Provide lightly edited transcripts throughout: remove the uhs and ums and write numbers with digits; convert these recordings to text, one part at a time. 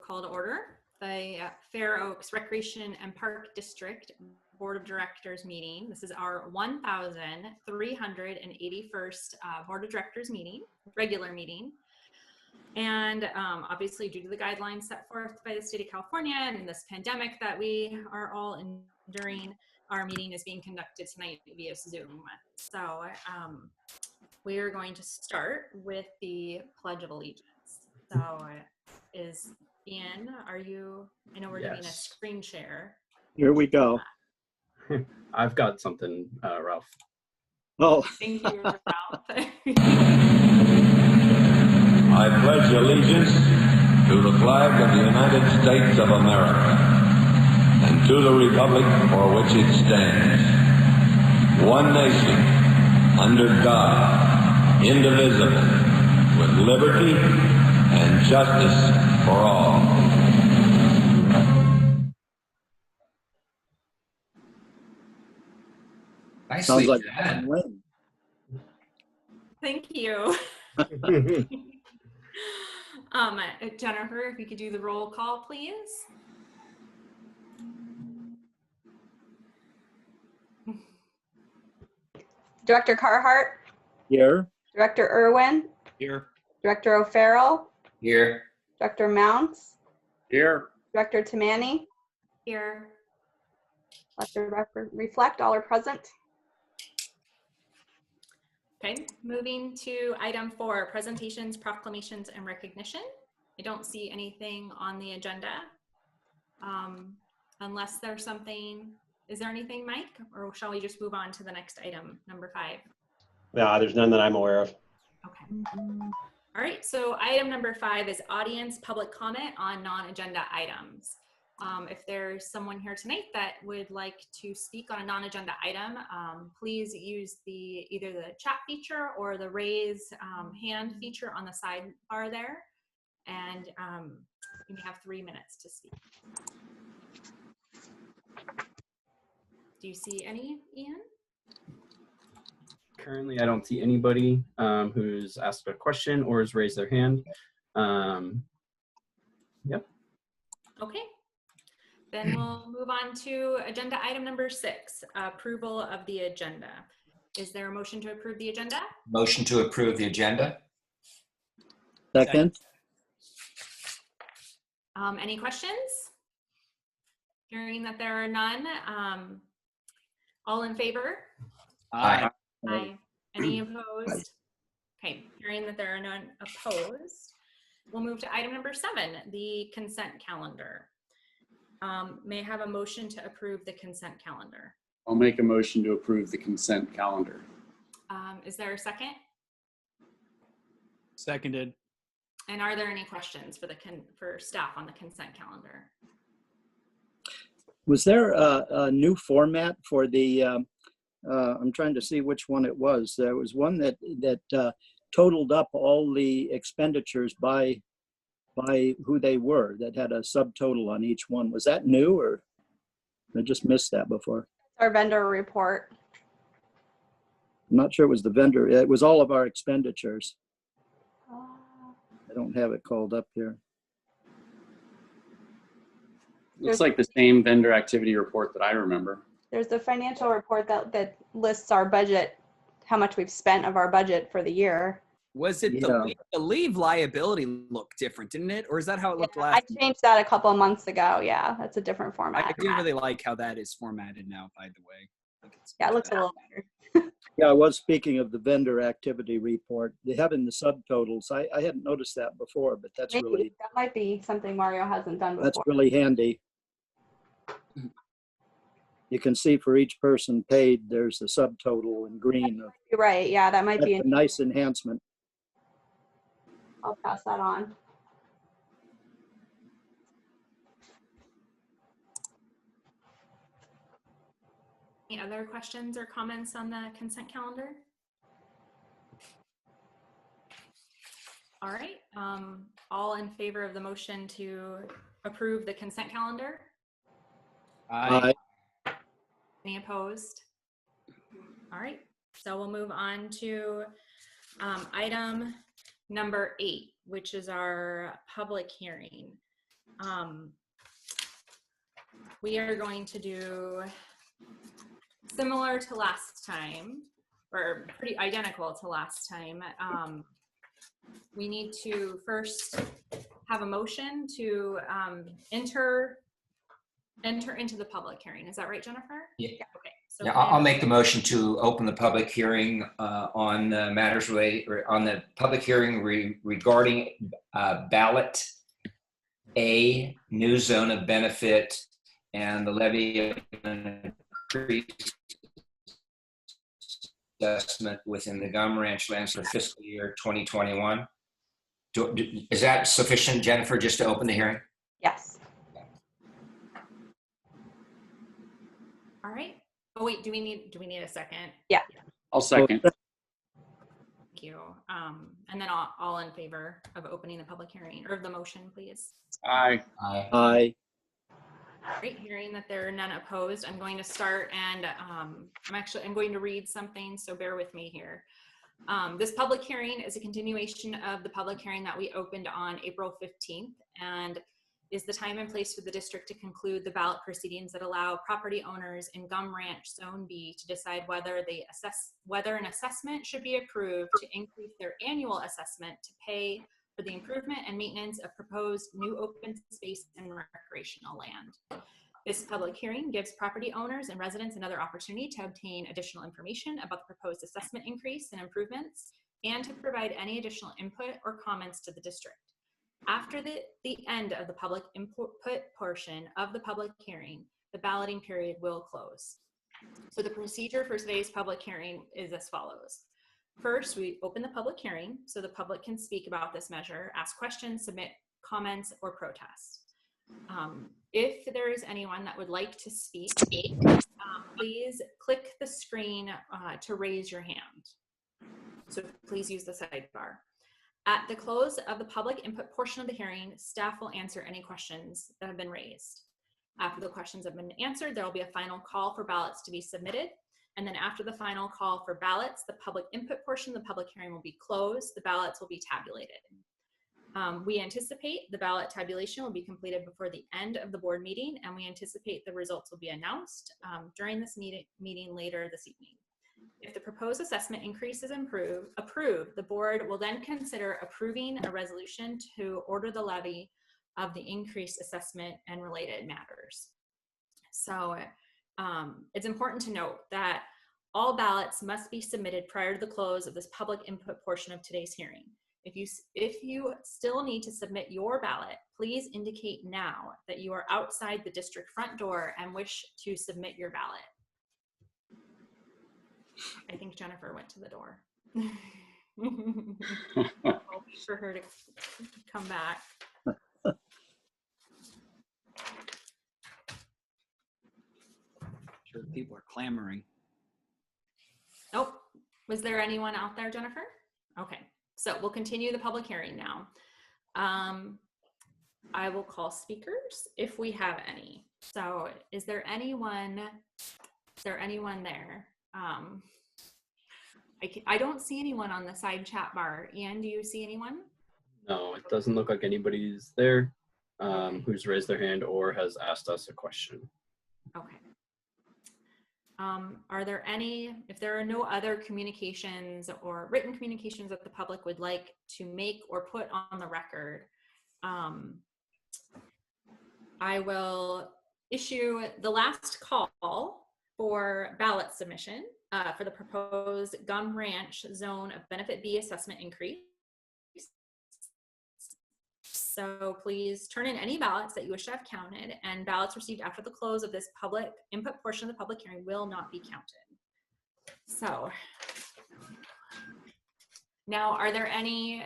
call to order the Fair Oaks Recreation and Park District Board of Directors meeting. This is our 1,381st Board of Directors meeting, regular meeting. And obviously, due to the guidelines set forth by the state of California and this pandemic that we are all enduring, our meeting is being conducted tonight via Zoom. So we are going to start with the Pledge of Allegiance. So is Ian, are you, I know we're doing a screen share. Here we go. I've got something, Ralph. Oh. Thank you, Ralph. I pledge allegiance to the flag of the United States of America and to the republic for which it stands, one nation, under God, indivisible, with liberty and justice for all. Sounds like done. Thank you. Jennifer, if you could do the roll call, please. Director Carhart. Here. Director Irwin. Here. Director O'Farrell. Here. Director Mounts. Here. Director Tamani. Here. Let the record reflect all are present. Okay, moving to item 4, presentations, proclamations, and recognition. I don't see anything on the agenda. Unless there's something, is there anything, Mike? Or shall we just move on to the next item, number 5? Yeah, there's none that I'm aware of. Okay. All right, so item number 5 is audience public comment on non-agenda items. If there's someone here tonight that would like to speak on a non-agenda item, please use either the chat feature or the raise hand feature on the sidebar there. And you may have 3 minutes to speak. Do you see any, Ian? Currently, I don't see anybody who's asked a question or has raised their hand. Yep. Okay. Then we'll move on to agenda item number 6, approval of the agenda. Is there a motion to approve the agenda? Motion to approve the agenda. Second. Any questions? Hearing that there are none. All in favor? Aye. Aye. Any opposed? Okay, hearing that there are none opposed, we'll move to item number 7, the consent calendar. May I have a motion to approve the consent calendar? I'll make a motion to approve the consent calendar. Is there a second? Seconded. And are there any questions for staff on the consent calendar? Was there a new format for the, I'm trying to see which one it was. There was one that totaled up all the expenditures by who they were, that had a subtotal on each one. Was that new, or I just missed that before? Our vendor report. I'm not sure it was the vendor. It was all of our expenditures. I don't have it called up here. Looks like the same vendor activity report that I remember. There's a financial report that lists our budget, how much we've spent of our budget for the year. Was it the leave liability looked different, didn't it? Or is that how it looked last? I changed that a couple of months ago. Yeah, that's a different format. I do really like how that is formatted now, by the way. Yeah, it looks a little better. Yeah, I was speaking of the vendor activity report. They have in the subtotals. I hadn't noticed that before, but that's Maybe really, that might be something Mario hasn't done before. that's really handy. You can see for each person paid, there's a subtotal in green. You're right. Yeah, that might That's be a nice enhancement. I'll pass that on. Any other questions or comments on the consent calendar? All right, all in favor of the motion to approve the consent calendar? Aye. Any opposed? All right, so we'll move on to item number 8, which is our public hearing. We are going to do similar to last time, or pretty identical to last time. We need to first have a motion to enter into the public hearing. Is that right, Jennifer? Yeah. Okay. So Yeah, can I have I'll a make the motion to open the public hearing on matters related, or on the public hearing regarding ballot A, new zone of benefit, and the levy of an increased assessment within the Gum Ranch lands for fiscal year 2021. Is that sufficient, Jennifer, just to open the hearing? Yes. All right. Oh wait, do we need a second? I'll second. Thank you. And then all in favor of opening the public hearing, or the motion, please. Aye. Aye. Aye. Great, hearing that there are none opposed, I'm going to start, and I'm going to read something, so bear with me here. This public hearing is a continuation of the public hearing that we opened on April 15th, and is the time and place for the district to conclude the ballot proceedings that allow property owners in Gum Ranch Zone B to decide whether an assessment should be approved to increase their annual assessment to pay for the improvement and maintenance of proposed new open space and recreational land. This public hearing gives property owners and residents another opportunity to obtain additional information about the proposed assessment increase and improvements, and to provide any additional input or comments to the district. After the end of the public input portion of the public hearing, the balloting period will close. So the procedure for today's public hearing is as follows. First, we open the public hearing so the public can speak about this measure, ask questions, submit comments, or protest. If there is anyone that would like to speak, please click the screen to raise your hand. So please use the sidebar. At the close of the public input portion of the hearing, staff will answer any questions that have been raised. After the questions have been answered, there will be a final call for ballots to be submitted. And then after the final call for ballots, the public input portion of the public hearing will be closed. The ballots will be tabulated. We anticipate the ballot tabulation will be completed before the end of the board meeting, and we anticipate the results will be announced during this meeting later this evening. If the proposed assessment increase is approved, the board will then consider approving a resolution to order the levy of the increased assessment and related matters. So it's important to note that all ballots must be submitted prior to the close of this public input portion of today's hearing. If you still need to submit your ballot, please indicate now that you are outside the district front door and wish to submit your ballot. I think Jennifer went to the door. I'll wait for her to come back. Sure, people are clamoring. Oh, was there anyone out there, Jennifer? Okay, so we'll continue the public hearing now. I will call speakers if we have any. So is there anyone there? I don't see anyone on the side chat bar. Ian, do you see anyone? No, it doesn't look like anybody's there who's raised their hand or has asked us a question. Okay. Are there any, if there are no other communications or written communications that the public would like to make or put on the record, I will issue the last call for ballot submission for the proposed Gum Ranch Zone of Benefit B assessment increase. So please turn in any ballots that you wish to have counted, and ballots received after the close of this public input portion of the public hearing will not be counted. So now, are there any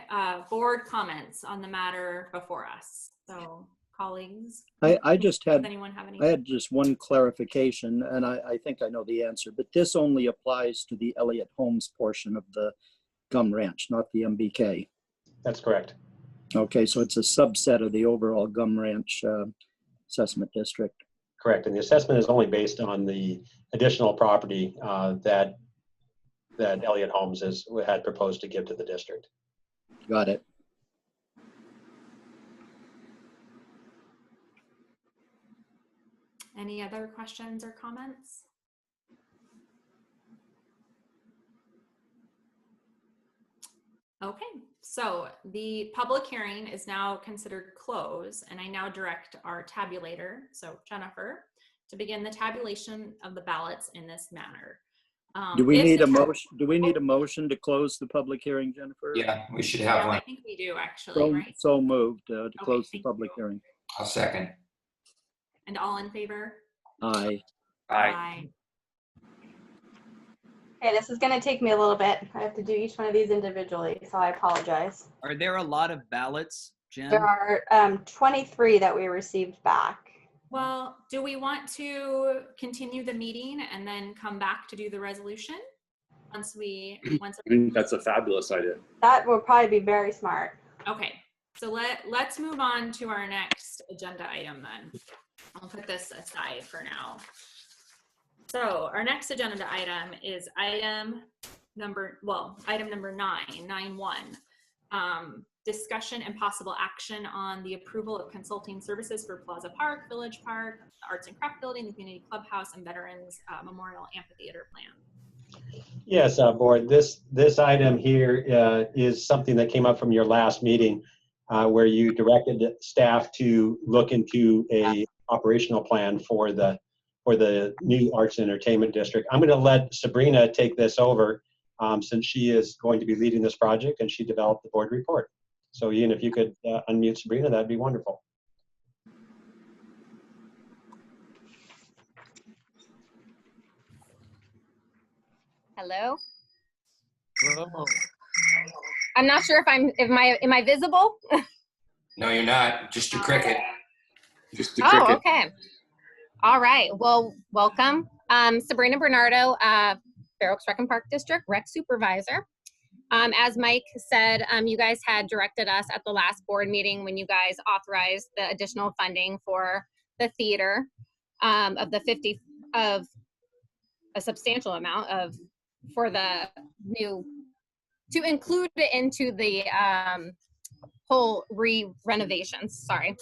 board comments on the matter before us? So colleagues, I just does had, anyone have any? I had just one clarification, and I think I know the answer, but this only applies to the Elliott Homes portion of the Gum Ranch, not the MBK. That's correct. Okay, so it's a subset of the overall Gum Ranch assessment district. Correct. And the assessment is only based on the additional property that Elliott Homes had proposed to give to the district. Got it. Any other questions or comments? Okay, so the public hearing is now considered closed, and I now direct our tabulator, so Jennifer, to begin the tabulation of the ballots in this manner. Do we If need the a motion? Do we need a motion to close the public hearing, Jennifer? Yeah, we should have I one. think we do actually, right? So moved to Okay, close the thank public you. hearing. I'll second. And all in favor? Aye. Aye. Okay, this is gonna take me a little bit. I have to do each one of these individually, so I apologize. Are there a lot of ballots, Jen? There are 23 that we received back. Well, do we want to continue the meeting and then come back to do the resolution? Once I think that's a fabulous idea. That will probably be very smart. Okay, so let's move on to our next agenda item then. I'll put this aside for now. So our next agenda item is item number 9.1. Discussion and possible action on the approval of consulting services for Plaza Park, Village Park, the Arts and Craft Building, the Community Clubhouse, and Veterans Memorial Amphitheater Plan. Yes, board, this item here is something that came up from your last meeting where you directed staff to look into a operational plan for the new Arts and Entertainment District. I'm going to let Sabrina take this over since she is going to be leading this project and she developed the board report. So Ian, if you could unmute Sabrina, that'd be wonderful. Hello. I'm not sure if am I visible? No, you're not. Just your cricket. Just the cricket. Oh, okay. All right. Well, welcome. Sabrina Bernardo, Fair Oaks Rec and Park District Rec Supervisor. As Mike said, you guys had directed us at the last board meeting when you guys authorized the additional funding for the theater of a substantial amount for the new, to include it into the whole renovations, sorry.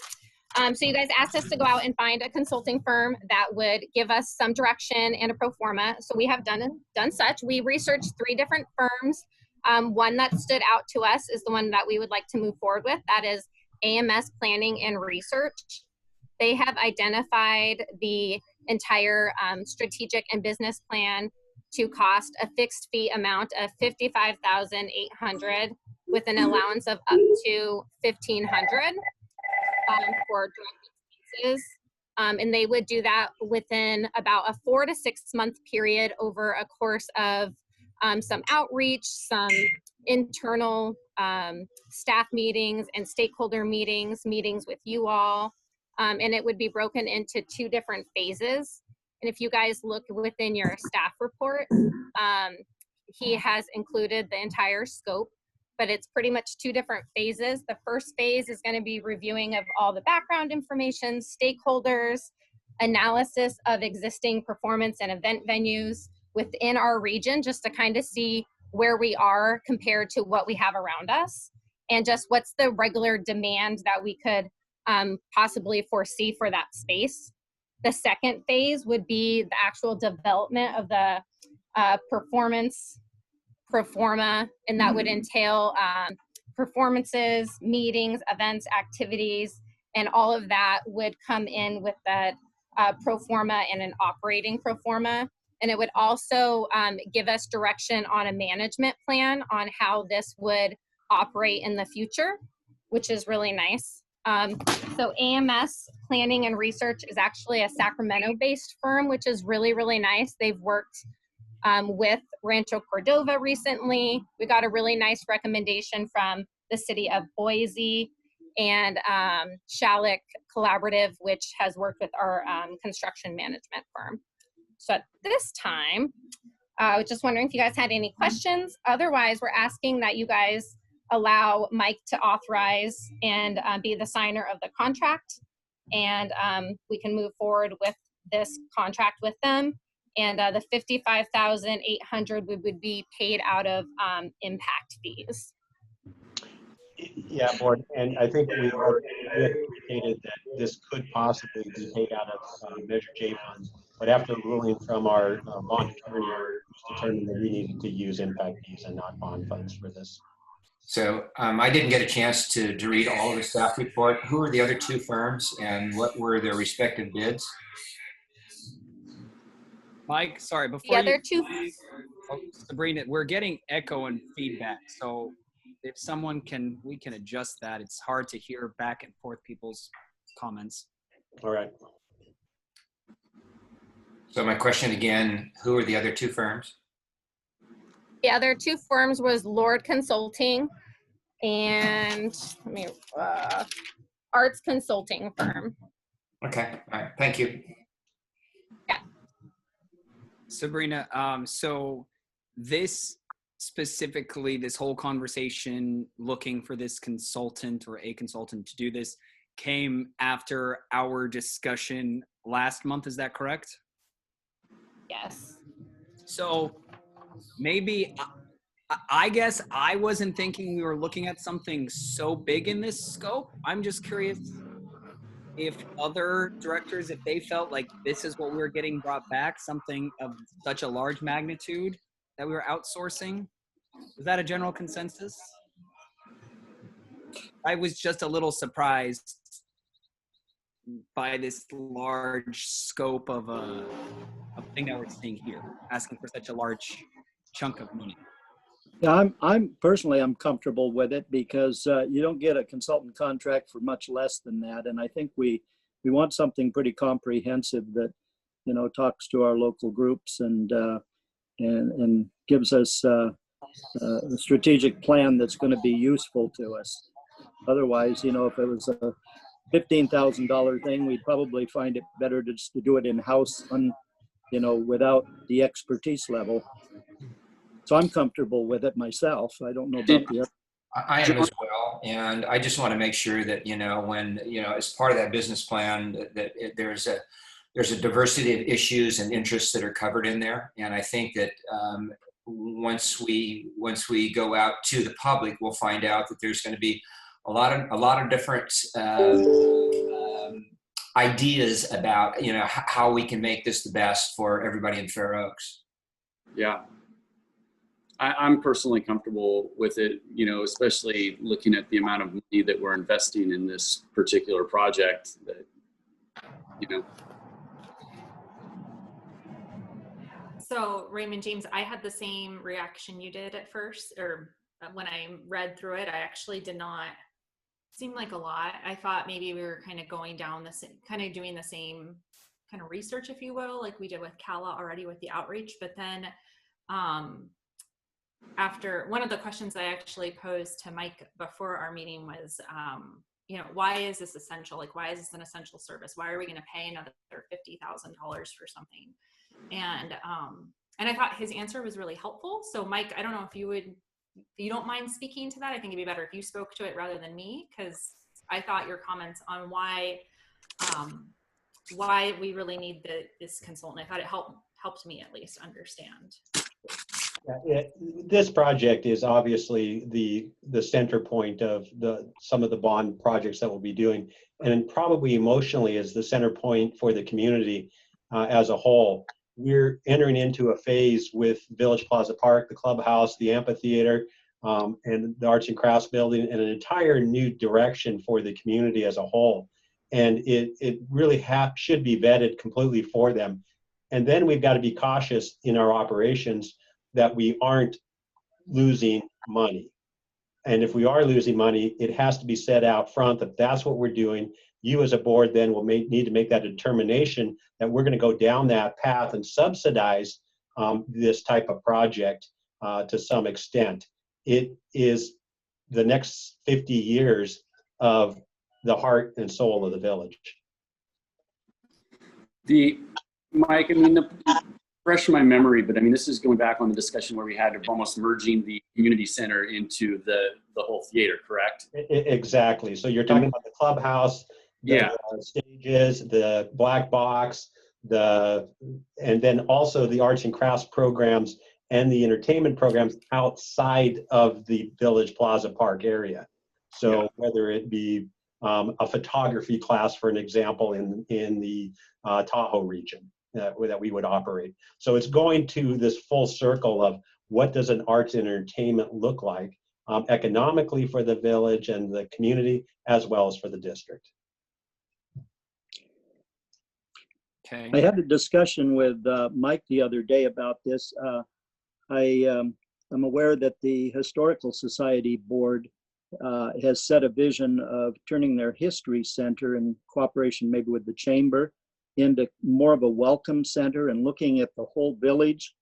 So you guys asked us to go out and find a consulting firm that would give us some direction and a pro forma. So we have done such. We researched 3 different firms. One that stood out to us is the one that we would like to move forward with. That is AMS Planning and Research. They have identified the entire strategic and business plan to cost a fixed fee amount of $55,800 with an allowance of up to $1,500 for direct expenses. And they would do that within about a 4 to 6 month period over a course of some outreach, some internal staff meetings and stakeholder meetings with you all. And it would be broken into 2 different phases. And if you guys look within your staff report, he has included the entire scope, but it's pretty much 2 different phases. The first phase is going to be reviewing of all the background information, stakeholders, analysis of existing performance and event venues within our region, just to kind of see where we are compared to what we have around us, and just what's the regular demand that we could possibly foresee for that space. The second phase would be the actual development of the performance pro forma, and that would entail performances, meetings, events, activities, and all of that would come in with that pro forma and an operating pro forma. And it would also give us direction on a management plan on how this would operate in the future, which is really nice. So AMS Planning and Research is actually a Sacramento-based firm, which is really, really nice. They've worked with Rancho Cordova recently. We got a really nice recommendation from the city of Boise and Shalleck Collaborative, which has worked with our construction management firm. So at this time, I was just wondering if you guys had any questions. Otherwise, we're asking that you guys allow Mike to authorize and be the signer of the contract. And we can move forward with this contract with them. And the $55,800 would be paid out of impact fees. Yeah, board, and I think we had indicated that this could possibly be paid out of Measure J funds, but after ruling from our bond attorney, it was determined that we needed to use impact fees and not bond funds for this. So I didn't get a chance to read all of the staff report. Who are the other two firms and what were their respective bids? Mike, sorry, The before other two, oh, Sabrina, we're getting echo and feedback. So if someone can, we can adjust that. It's hard to hear back and forth people's comments. All right. So my question again, who are the other two firms? the other two firms was Lord Consulting and let me Arts Consulting Firm. Okay, all right, thank you. Sabrina, so this specifically, this whole conversation looking for this consultant or a consultant to do this came after our discussion last month. Is that correct? Yes. So maybe, I guess I wasn't thinking we were looking at something so big in this scope. I'm just curious if other directors, if they felt like this is what we were getting brought back, something of such a large magnitude that we were outsourcing. Is that a general consensus? I was just a little surprised by this large scope of a thing that we're seeing here, asking for such a large chunk of money. Yeah, I'm personally, I'm comfortable with it because you don't get a consultant contract for much less than that. And I think we want something pretty comprehensive that, you know, talks to our local groups and gives us a strategic plan that's going to be useful to us. Otherwise, you know, if it was a $15,000 thing, we'd probably find it better to just to do it in-house, you know, without the expertise level. So I'm comfortable with it myself. I don't know about the other. I am as well, and I just want to make sure that, you know, when, you know, as part of that business plan, that there's a diversity of issues and interests that are covered in there. And I think that once we go out to the public, we'll find out that there's going to be a lot of different ideas about, you know, how we can make this the best for everybody in Fair Oaks. Yeah. I'm personally comfortable with it, you know, especially looking at the amount of money that we're investing in this particular project that, you know. So Raymond James, I had the same reaction you did at first, or when I read through it, I actually did not seem like a lot. I thought maybe we were kind of going down the same, kind of doing the same kind of research, if you will, like we did with CALA already with the outreach. But then after one of the questions I actually posed to Mike before our meeting was, you know, why is this essential? Like, why is this an essential service? Why are we going to pay another $50,000 for something? And I thought his answer was really helpful. So Mike, I don't know if you don't mind speaking to that. I think it'd be better if you spoke to it rather than me, because I thought your comments on why we really need this consultant, I thought it helped me at least understand. Yeah, this project is obviously the center point of some of the bond projects that we'll be doing, and probably emotionally is the center point for the community as a whole. We're entering into a phase with Village Plaza Park, the clubhouse, the amphitheater, and the Arts and Crafts building, and an entire new direction for the community as a whole. And it really should be vetted completely for them. And then we've got to be cautious in our operations that we aren't losing money. And if we are losing money, it has to be said out front that that's what we're doing. You as a board then will need to make that determination that we're going to go down that path and subsidize this type of project to some extent. It is the next 50 years of the heart and soul of the village. Mike, I mean, fresh in my memory, but I mean, this is going back on the discussion where we had of almost merging the community center into the whole theater, correct? Exactly. So you're talking about the clubhouse, the stages, the black box, and then also the arts and crafts programs and the entertainment programs outside of the Village Plaza Park area. So whether it be a photography class, for an example, in the Tahoe region that we would operate. So it's going to this full circle of what does an arts and entertainment look like economically for the village and the community, as well as for the district. Okay. I had a discussion with Mike the other day about this. I'm aware that the Historical Society Board has set a vision of turning their history center in cooperation maybe with the chamber into more of a welcome center and looking at the whole village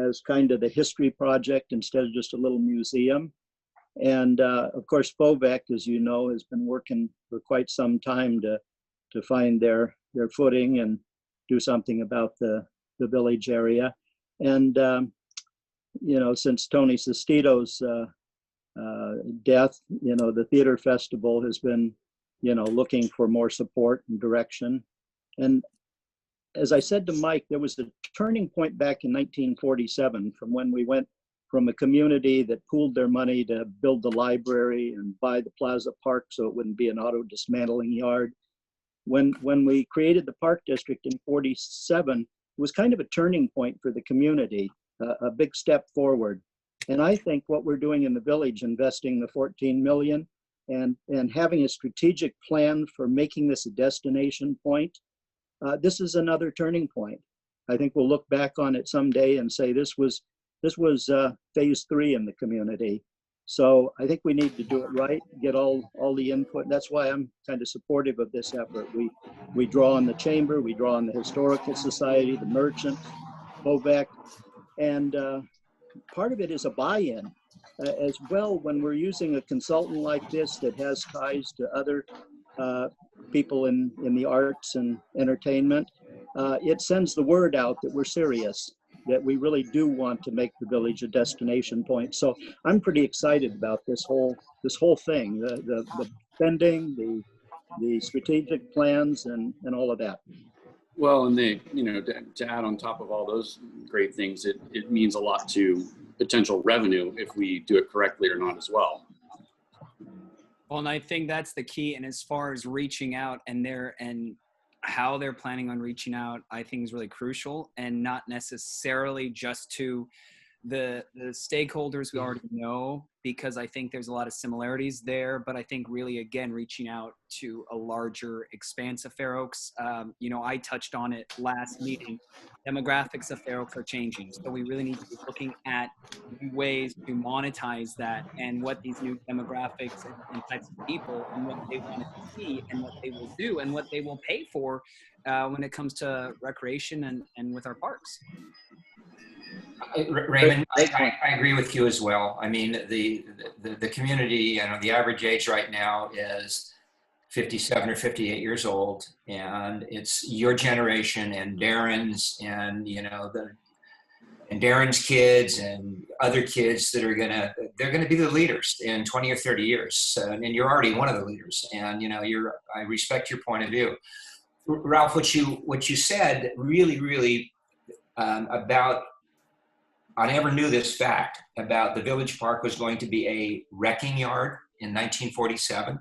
as kind of the history project instead of just a little museum. And of course, FOVEC, as you know, has been working for quite some time to find their footing and do something about the village area. And, you know, since Tony Sestito's death, you know, the theater festival has been, you know, looking for more support and direction. And as I said to Mike, there was a turning point back in 1947 from when we went from a community that pooled their money to build the library and buy the Plaza Park so it wouldn't be an auto dismantling yard. When we created the Park District in 47, it was kind of a turning point for the community, a big step forward. And I think what we're doing in the village, investing the 14 million and having a strategic plan for making this a destination point, this is another turning point. I think we'll look back on it someday and say this was phase 3 in the community. So I think we need to do it right, get all the input. That's why I'm kind of supportive of this effort. We draw on the chamber, we draw on the Historical Society, the merchants, FOVEC, and part of it is a buy-in as well. When we're using a consultant like this that has ties to other people in the arts and entertainment, it sends the word out that we're serious, that we really do want to make the village a destination point. So I'm pretty excited about this whole thing, the spending, the strategic plans, and all of that. Well, and to add on top of all those great things, it means a lot to potential revenue if we do it correctly or not as well. Well, and I think that's the key. And as far as reaching out and how they're planning on reaching out, I think is really crucial, and not necessarily just to the stakeholders we already know, because I think there's a lot of similarities there, but I think really, again, reaching out to a larger expanse of Fair Oaks. You know, I touched on it last meeting. Demographics of Fair Oaks are changing. So we really need to be looking at new ways to monetize that, and what these new demographics and types of people and what they want to see and what they will do and what they will pay for when it comes to recreation and with our parks. Raymond, I agree with you as well. I mean, the community, you know, the average age right now is 57 or 58 years old, and it's your generation and Darren's and, you know, and Darren's kids and other kids that they're gonna be the leaders in 20 or 30 years, and you're already one of the leaders. And, you know, I respect your point of view, Ralph. What you said really about. I never knew this fact about the Village Park was going to be a wrecking yard in 1947.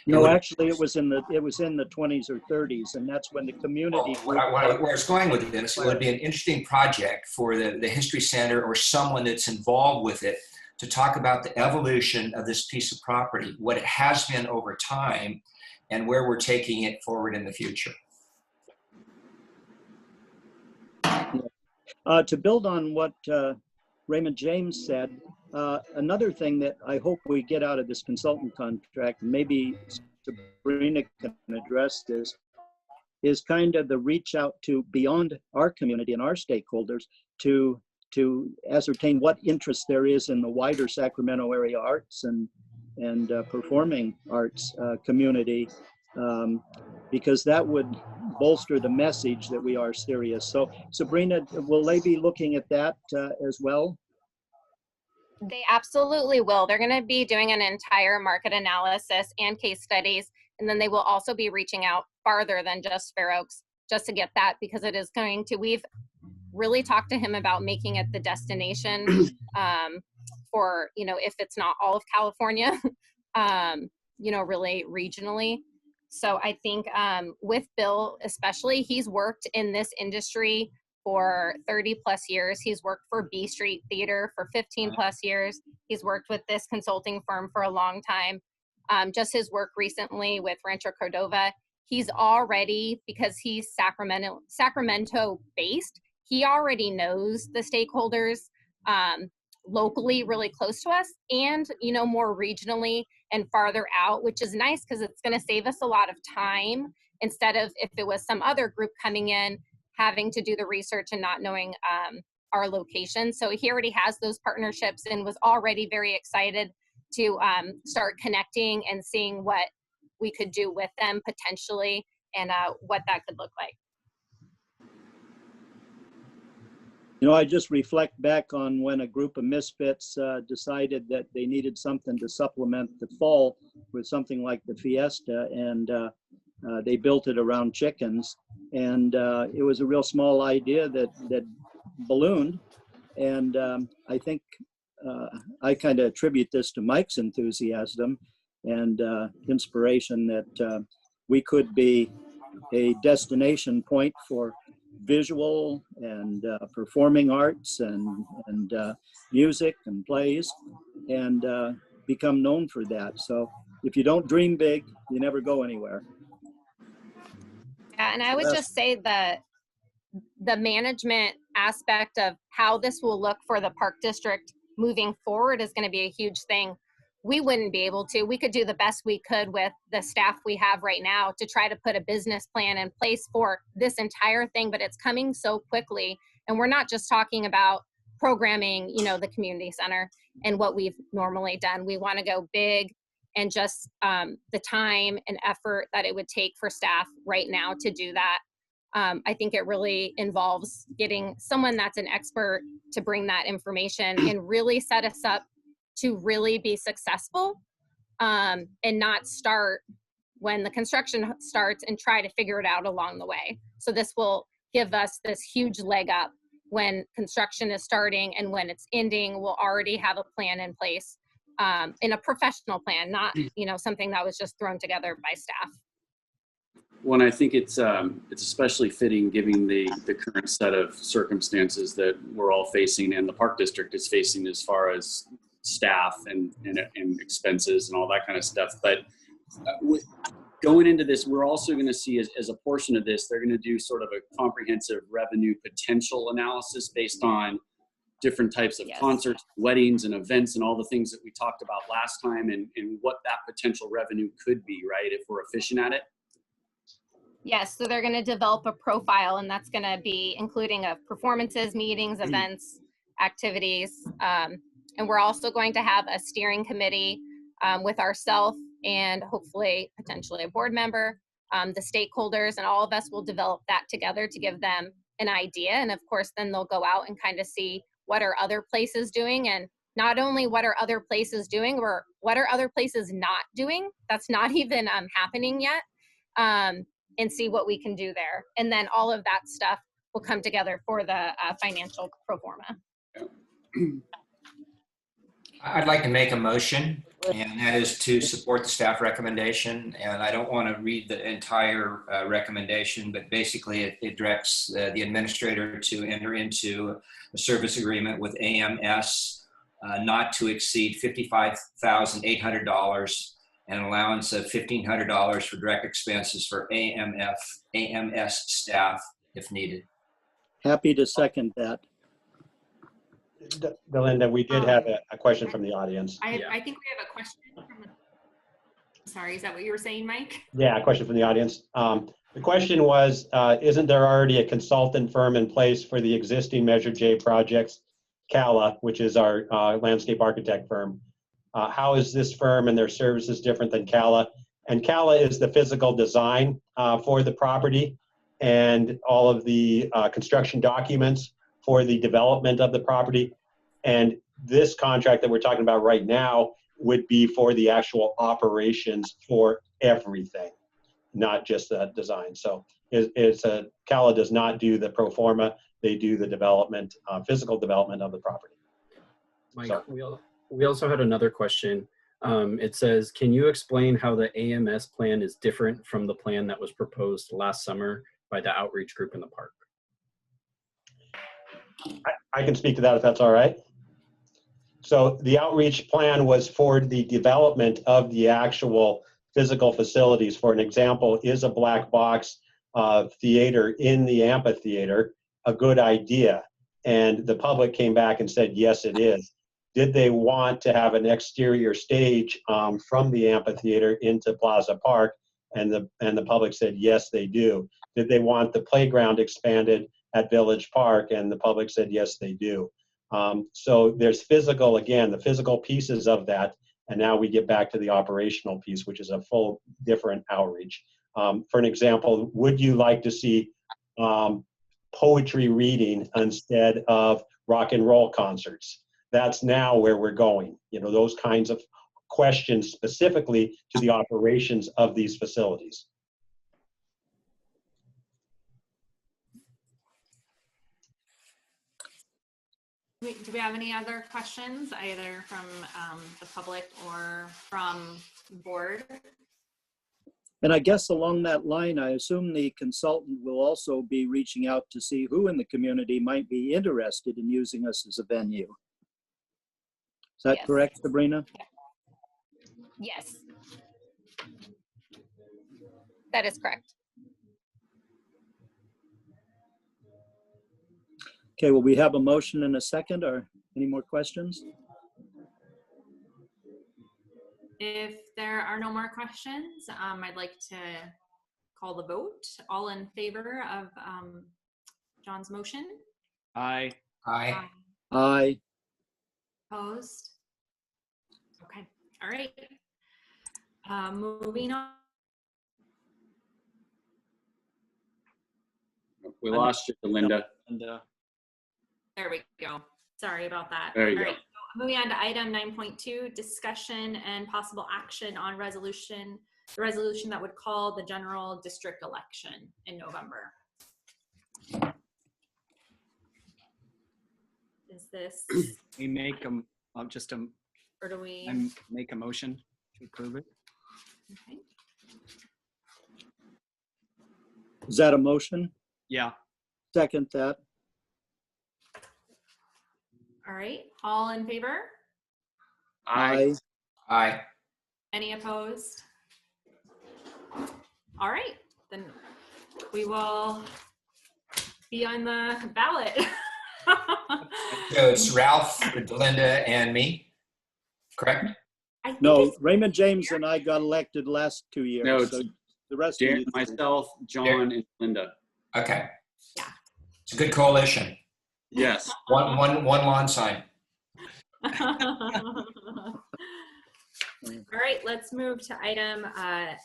No, actually, it was in the 20s or 30s, and that's when the community. Where I was going with this, it would be an interesting project for the History Center or someone that's involved with it to talk about the evolution of this piece of property, what it has been over time, and where we're taking it forward in the future. To build on what Raymond James said, another thing that I hope we get out of this consultant contract, and maybe Sabrina can address this, is kind of the reach out to beyond our community and our stakeholders to ascertain what interest there is in the wider Sacramento area arts and performing arts community, because that would bolster the message that we are serious. So Sabrina, will they be looking at that as well? They absolutely will. They're going to be doing an entire market analysis and case studies, and then they will also be reaching out farther than just Fair Oaks just to get that, because it is going to, we've really talked to him about making it the destination for, you know, if it's not all of California. really regionally. So I think with Bill especially, he's worked in this industry for 30 plus years. He's worked for B Street Theater for 15 plus years. He's worked with this consulting firm for a long time. Just his work recently with Rancho Cordova. He's already, because he's Sacramento based, he already knows the stakeholders locally really close to us, and more regionally and farther out, which is nice because it's going to save us a lot of time instead of if it was some other group coming in having to do the research and not knowing our location. So he already has those partnerships and was already very excited to start connecting and seeing what we could do with them potentially and what that could look like. I just reflect back on when a group of misfits decided that they needed something to supplement the fall with something like the Fiesta, and they built it around chickens. And it was a real small idea that ballooned. And I think I kind of attribute this to Mike's enthusiasm and inspiration that we could be a destination point for visual and performing arts and music and plays, and become known for that. So if you don't dream big, you never go anywhere. Yeah, and I would just say that the management aspect of how this will look for the park district moving forward is going to be a huge thing. We wouldn't be able to. We could do the best we could with the staff we have right now to try to put a business plan in place for this entire thing, but it's coming so quickly. And we're not just talking about programming, the community center and what we've normally done. We want to go big, and just the time and effort that it would take for staff right now to do that. I think it really involves getting someone that's an expert to bring that information and really set us up to really be successful, and not start when the construction starts and try to figure it out along the way. So this will give us this huge leg up when construction is starting, and when it's ending, we'll already have a plan in place, in a professional plan, not something that was just thrown together by staff. Well, and I think it's especially fitting given the current set of circumstances that we're all facing and the park district is facing as far as staff and expenses and all that kind of stuff. But going into this, we're also going to see as a portion of this, they're going to do sort of a comprehensive revenue potential analysis based on different types of concerts, weddings, and events, and all the things that we talked about last time, and what that potential revenue could be, right, if we're efficient at it. Yes, so they're going to develop a profile, and that's going to be including of performances, meetings, events, activities. And we're also going to have a steering committee with ourselves and hopefully potentially a board member, the stakeholders, and all of us will develop that together to give them an idea. And of course, then they'll go out and kind of see what are other places doing, and not only what are other places doing, or what are other places not doing that's not even happening yet, and see what we can do there. And then all of that stuff will come together for the financial pro forma. I'd like to make a motion, and that is to support the staff recommendation. And I don't want to read the entire recommendation, but basically it directs the administrator to enter into a service agreement with AMS not to exceed $55,800 and an allowance of $1,500 for direct expenses for AMS staff if needed. Happy to second that. Belinda, we did have a question from the audience. I think we have a question from the, sorry, is that what you were saying, Mike? Yeah, a question from the audience. The question was, isn't there already a consultant firm in place for the existing Measure J projects, CALA, which is our landscape architect firm? How is this firm and their services different than CALA? And CALA is the physical design for the property and all of the construction documents for the development of the property. And this contract that we're talking about right now would be for the actual operations for everything, not just the design. So CALA does not do the pro forma, they do the development, physical development of the property. Mike, we also had another question. It says, can you explain how the AMS plan is different from the plan that was proposed last summer by the outreach group in the park? I can speak to that if that's all right. So the outreach plan was for the development of the actual physical facilities. For an example, is a black box theater in the amphitheater a good idea? And the public came back and said, yes, it is. Did they want to have an exterior stage from the amphitheater into Plaza Park? And the public said, yes, they do. Did they want the playground expanded at Village Park? And the public said, yes, they do. So there's physical, again, the physical pieces of that. And now we get back to the operational piece, which is a full different outreach. For an example, would you like to see poetry reading instead of rock and roll concerts? That's now where we're going. You know, those kinds of questions specifically to the operations of these facilities. Do we have any other questions, either from the public or from the board? And I guess along that line, I assume the consultant will also be reaching out to see who in the community might be interested in using us as a venue. Is that Yes. correct, Sabrina? Yes. That is correct. Okay, will we have a motion and a second, or any more questions? If there are no more questions, I'd like to call the vote. All in favor of John's motion? Aye. Aye. Aye. Opposed? Okay, all right. Moving on. We lost you, Linda. And There we go. Sorry about that. There you All go. right, so moving on to item 9.2, discussion and possible action on the resolution that would call the general district election in November. Is this, we make them just or do we? make a motion to approve it. Okay. Is that a motion? Yeah. Second that. All right, all in favor? Aye. Aye. Any opposed? All right, then we will be on the ballot. So it's Ralph, Linda, and me, correct? I think No, it's- Raymond James and I got elected last 2 years. No, so it's the rest of Dan, you. myself, John, and Linda. Okay. Yeah. It's a good coalition. Yes. One lawn sign. All right, let's move to item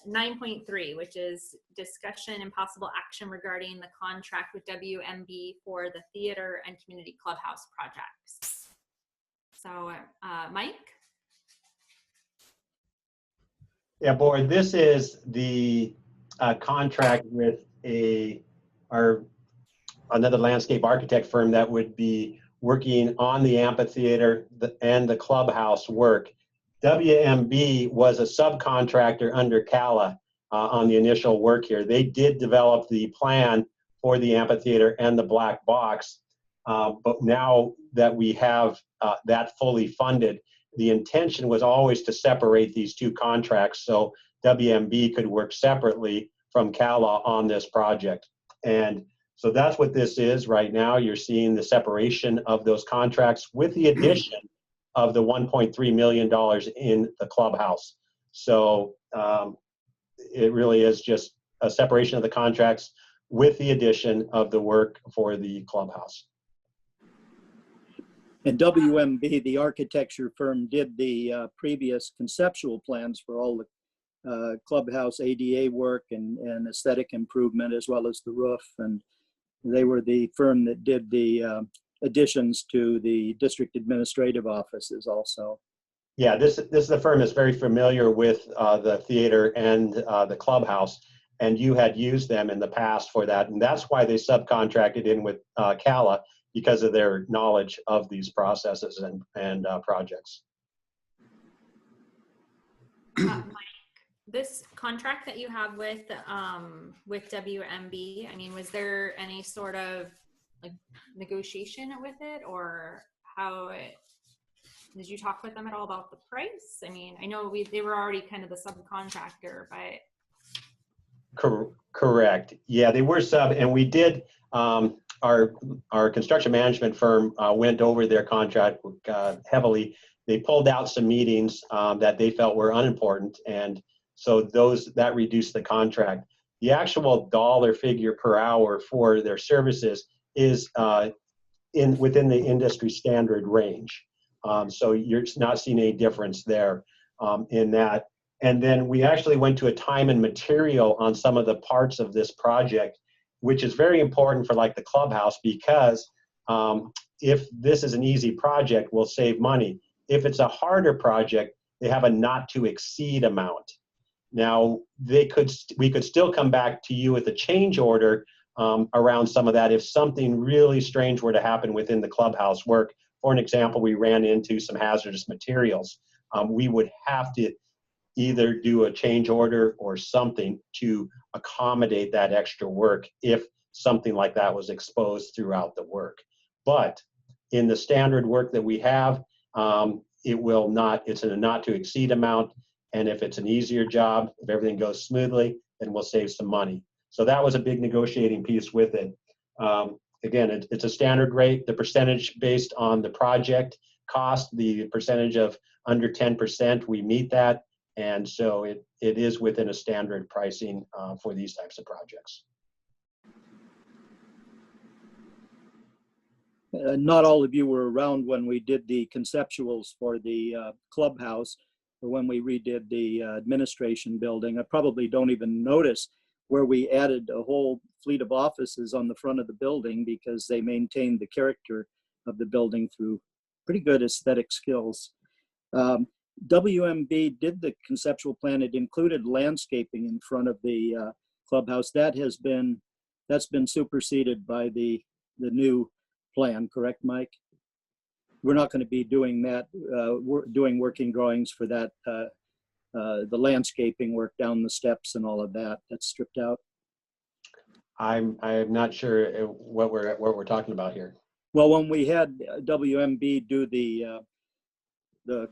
9.3, which is discussion and possible action regarding the contract with WMB for the theater and community clubhouse projects. So, Mike? Yeah, board, this is the contract with another landscape architect firm that would be working on the amphitheater and the clubhouse work. WMB was a subcontractor under CALA on the initial work here. They did develop the plan for the amphitheater and the black box, but now that we have that fully funded, the intention was always to separate these two contracts so WMB could work separately from CALA on this project. And so that's what this is right now. You're seeing the separation of those contracts with the addition of the $1.3 million in the clubhouse. So it really is just a separation of the contracts with the addition of the work for the clubhouse. And WMB, the architecture firm, did the previous conceptual plans for all the clubhouse ADA work and aesthetic improvement, as well as the roof. And they were the firm that did the additions to the district administrative offices also. Yeah, this is the firm that's very familiar with the theater and the clubhouse, and you had used them in the past for that. And that's why they subcontracted in with CALA, because of their knowledge of these processes and projects. Mike, this contract that you have with WMB, I mean, was there any sort of like negotiation with it, or did you talk with them at all about the price? I mean, I know they were already kind of the subcontractor, but. Correct. Yeah, they were sub, and we did, our construction management firm went over their contract heavily. They pulled out some meetings that they felt were unimportant, and so that reduced the contract. The actual dollar figure per hour for their services is within the industry standard range. So you're not seeing any difference there in that. And then we actually went to a time and material on some of the parts of this project, which is very important for like the clubhouse, because if this is an easy project, we'll save money. If it's a harder project, they have a not to exceed amount. Now, we could still come back to you with a change order around some of that if something really strange were to happen within the clubhouse work. For an example, we ran into some hazardous materials. We would have to either do a change order or something to accommodate that extra work if something like that was exposed throughout the work. But in the standard work that we have, it's in a not to exceed amount. And if it's an easier job, if everything goes smoothly, then we'll save some money. So that was a big negotiating piece with it. Again, it's a standard rate, the percentage based on the project cost, the percentage of under 10%, we meet that. And so it is within a standard pricing for these types of projects. Not all of you were around when we did the conceptuals for the clubhouse, or when we redid the administration building. I probably don't even notice where we added a whole fleet of offices on the front of the building, because they maintained the character of the building through pretty good aesthetic skills. WMB did the conceptual plan. It included landscaping in front of the clubhouse. That's been superseded by the new plan, correct, Mike? We're not going to be doing that. We're doing working drawings for that. The landscaping work down the steps and all of that. That's stripped out. I'm not sure what we're talking about here. Well, when we had WMB do the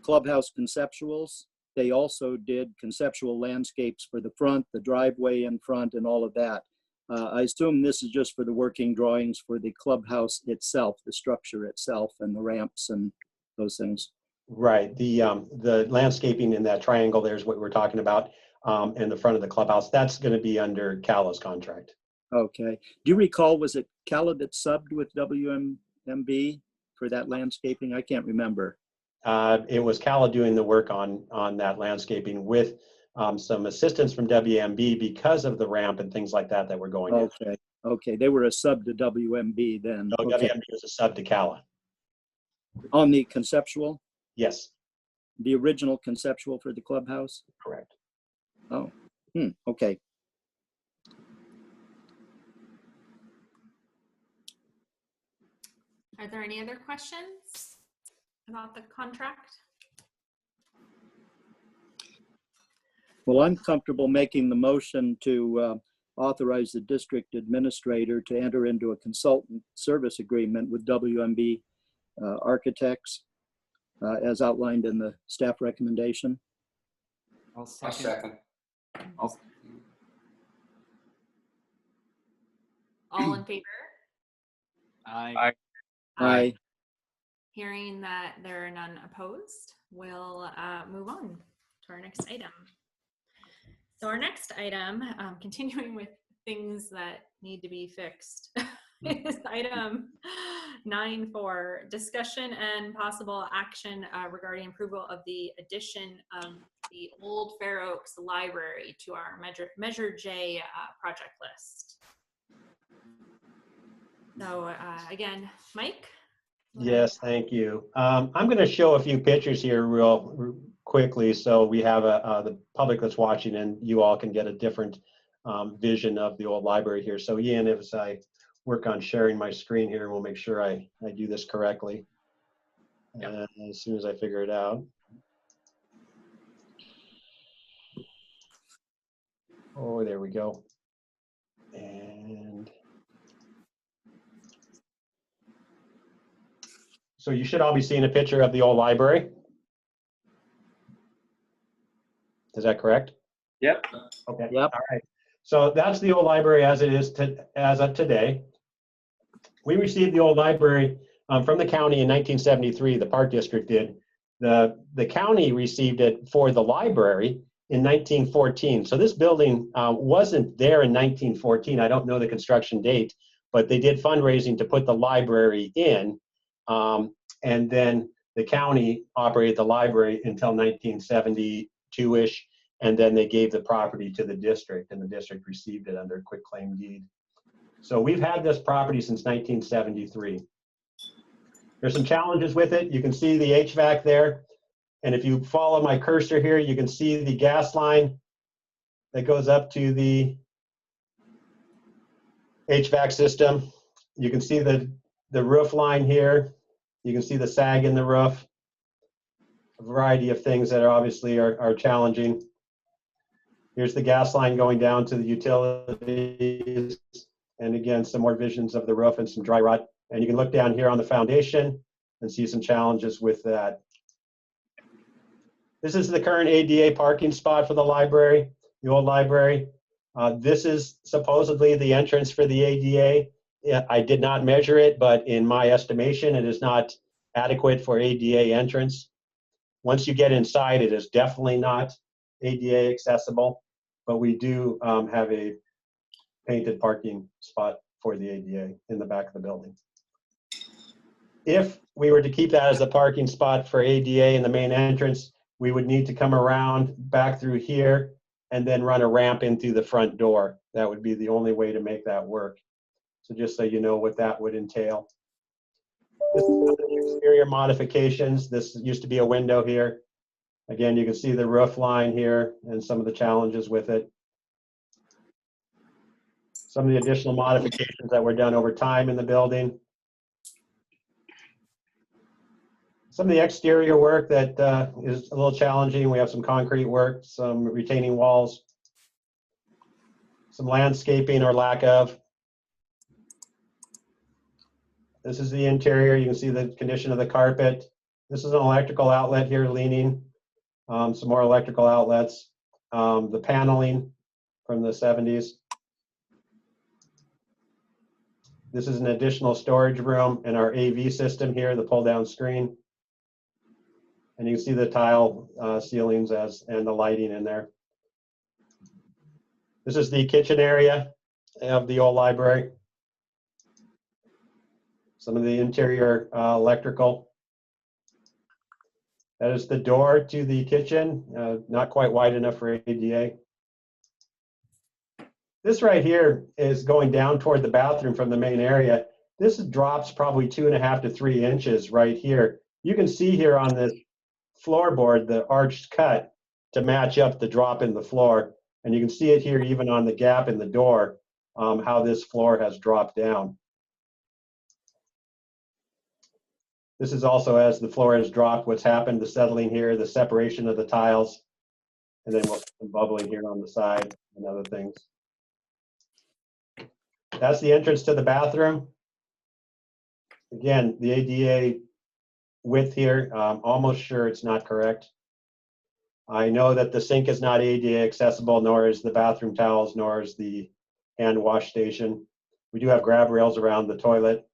clubhouse conceptuals, they also did conceptual landscapes for the front, the driveway in front, and all of that. I assume this is just for the working drawings for the clubhouse itself, the structure itself, and the ramps and those things. Right. The landscaping in that triangle there is what we're talking about, in the front of the clubhouse. That's going to be under Cala's contract. Okay. Do you recall, was it Cala that subbed with WMB for that landscaping? I can't remember. It was Cala doing the work on that landscaping with some assistance from WMB because of the ramp and things like that were going in. Okay. They were a sub to WMB then. No, okay. WMB was a sub to Cala. On the conceptual? Yes. The original conceptual for the clubhouse? Correct. Oh, okay. Are there any other questions about the contract? Well, I'm comfortable making the motion to authorize the district administrator to enter into a consultant service agreement with WMB Architects as outlined in the staff recommendation. I'll second. All in favor? Aye. Aye. Hearing that there are none opposed, we'll move on to our next item. So our next item, continuing with things that need to be fixed, is item 9.4, discussion and possible action regarding approval of the addition of the Old Fair Oaks Library to our Measure J project list. So again, Mike? Yes, thank you. I'm going to show a few pictures here real quickly so we have the public that's watching and you all can get a different vision of the old library here. So Ian, as I work on sharing my screen here, we'll make sure I do this correctly. Yep. As soon as I figure it out. Oh, there we go. And so you should all be seeing a picture of the old library. Is that correct? Yep. Okay. Yep. All right. So that's the old library as it is as of today. We received the old library from the county in 1973. The Park District did. The county received it for the library in 1914. So this building wasn't there in 1914. I don't know the construction date, but they did fundraising to put the library in. And then the county operated the library until 1972-ish. And then they gave the property to the district, and the district received it under a quitclaim deed. So we've had this property since 1973. There's some challenges with it. You can see the HVAC there. And if you follow my cursor here, you can see the gas line that goes up to the HVAC system. You can see the roof line here. You can see the sag in the roof. A variety of things that are obviously are challenging. Here's the gas line going down to the utilities. And again, some more visions of the roof and some dry rot. And you can look down here on the foundation and see some challenges with that. This is the current ADA parking spot for the library, the old library. This is supposedly the entrance for the ADA. I did not measure it, but in my estimation, it is not adequate for ADA entrance. Once you get inside, it is definitely not ADA accessible, but we do have a painted parking spot for the ADA in the back of the building. If we were to keep that as a parking spot for ADA in the main entrance, we would need to come around back through here and then run a ramp in through the front door. That would be the only way to make that work. So just so you know what that would entail. This is the exterior modifications. This used to be a window here. Again, you can see the roof line here and some of the challenges with it. Some of the additional modifications that were done over time in the building. Some of the exterior work that is a little challenging. We have some concrete work, some retaining walls, some landscaping or lack of. This is the interior. You can see the condition of the carpet. This is an electrical outlet here leaning. Some more electrical outlets. The paneling from the 70s. This is an additional storage room and our AV system here, the pull-down screen. And you can see the tile ceilings and the lighting in there. This is the kitchen area of the old library. Some of the interior electrical. That is the door to the kitchen, not quite wide enough for ADA. This right here is going down toward the bathroom from the main area. This drops probably 2.5 to 3 inches right here. You can see here on this floorboard the arched cut to match up the drop in the floor. And you can see it here even on the gap in the door, how this floor has dropped down. This is also as the floor has dropped, what's happened, the settling here, the separation of the tiles, and then some bubbling here on the side and other things. That's the entrance to the bathroom. Again, the ADA width here, almost sure it's not correct. I know that the sink is not ADA accessible, nor is the bathroom towels, nor is the hand wash station. We do have grab rails around the toilet.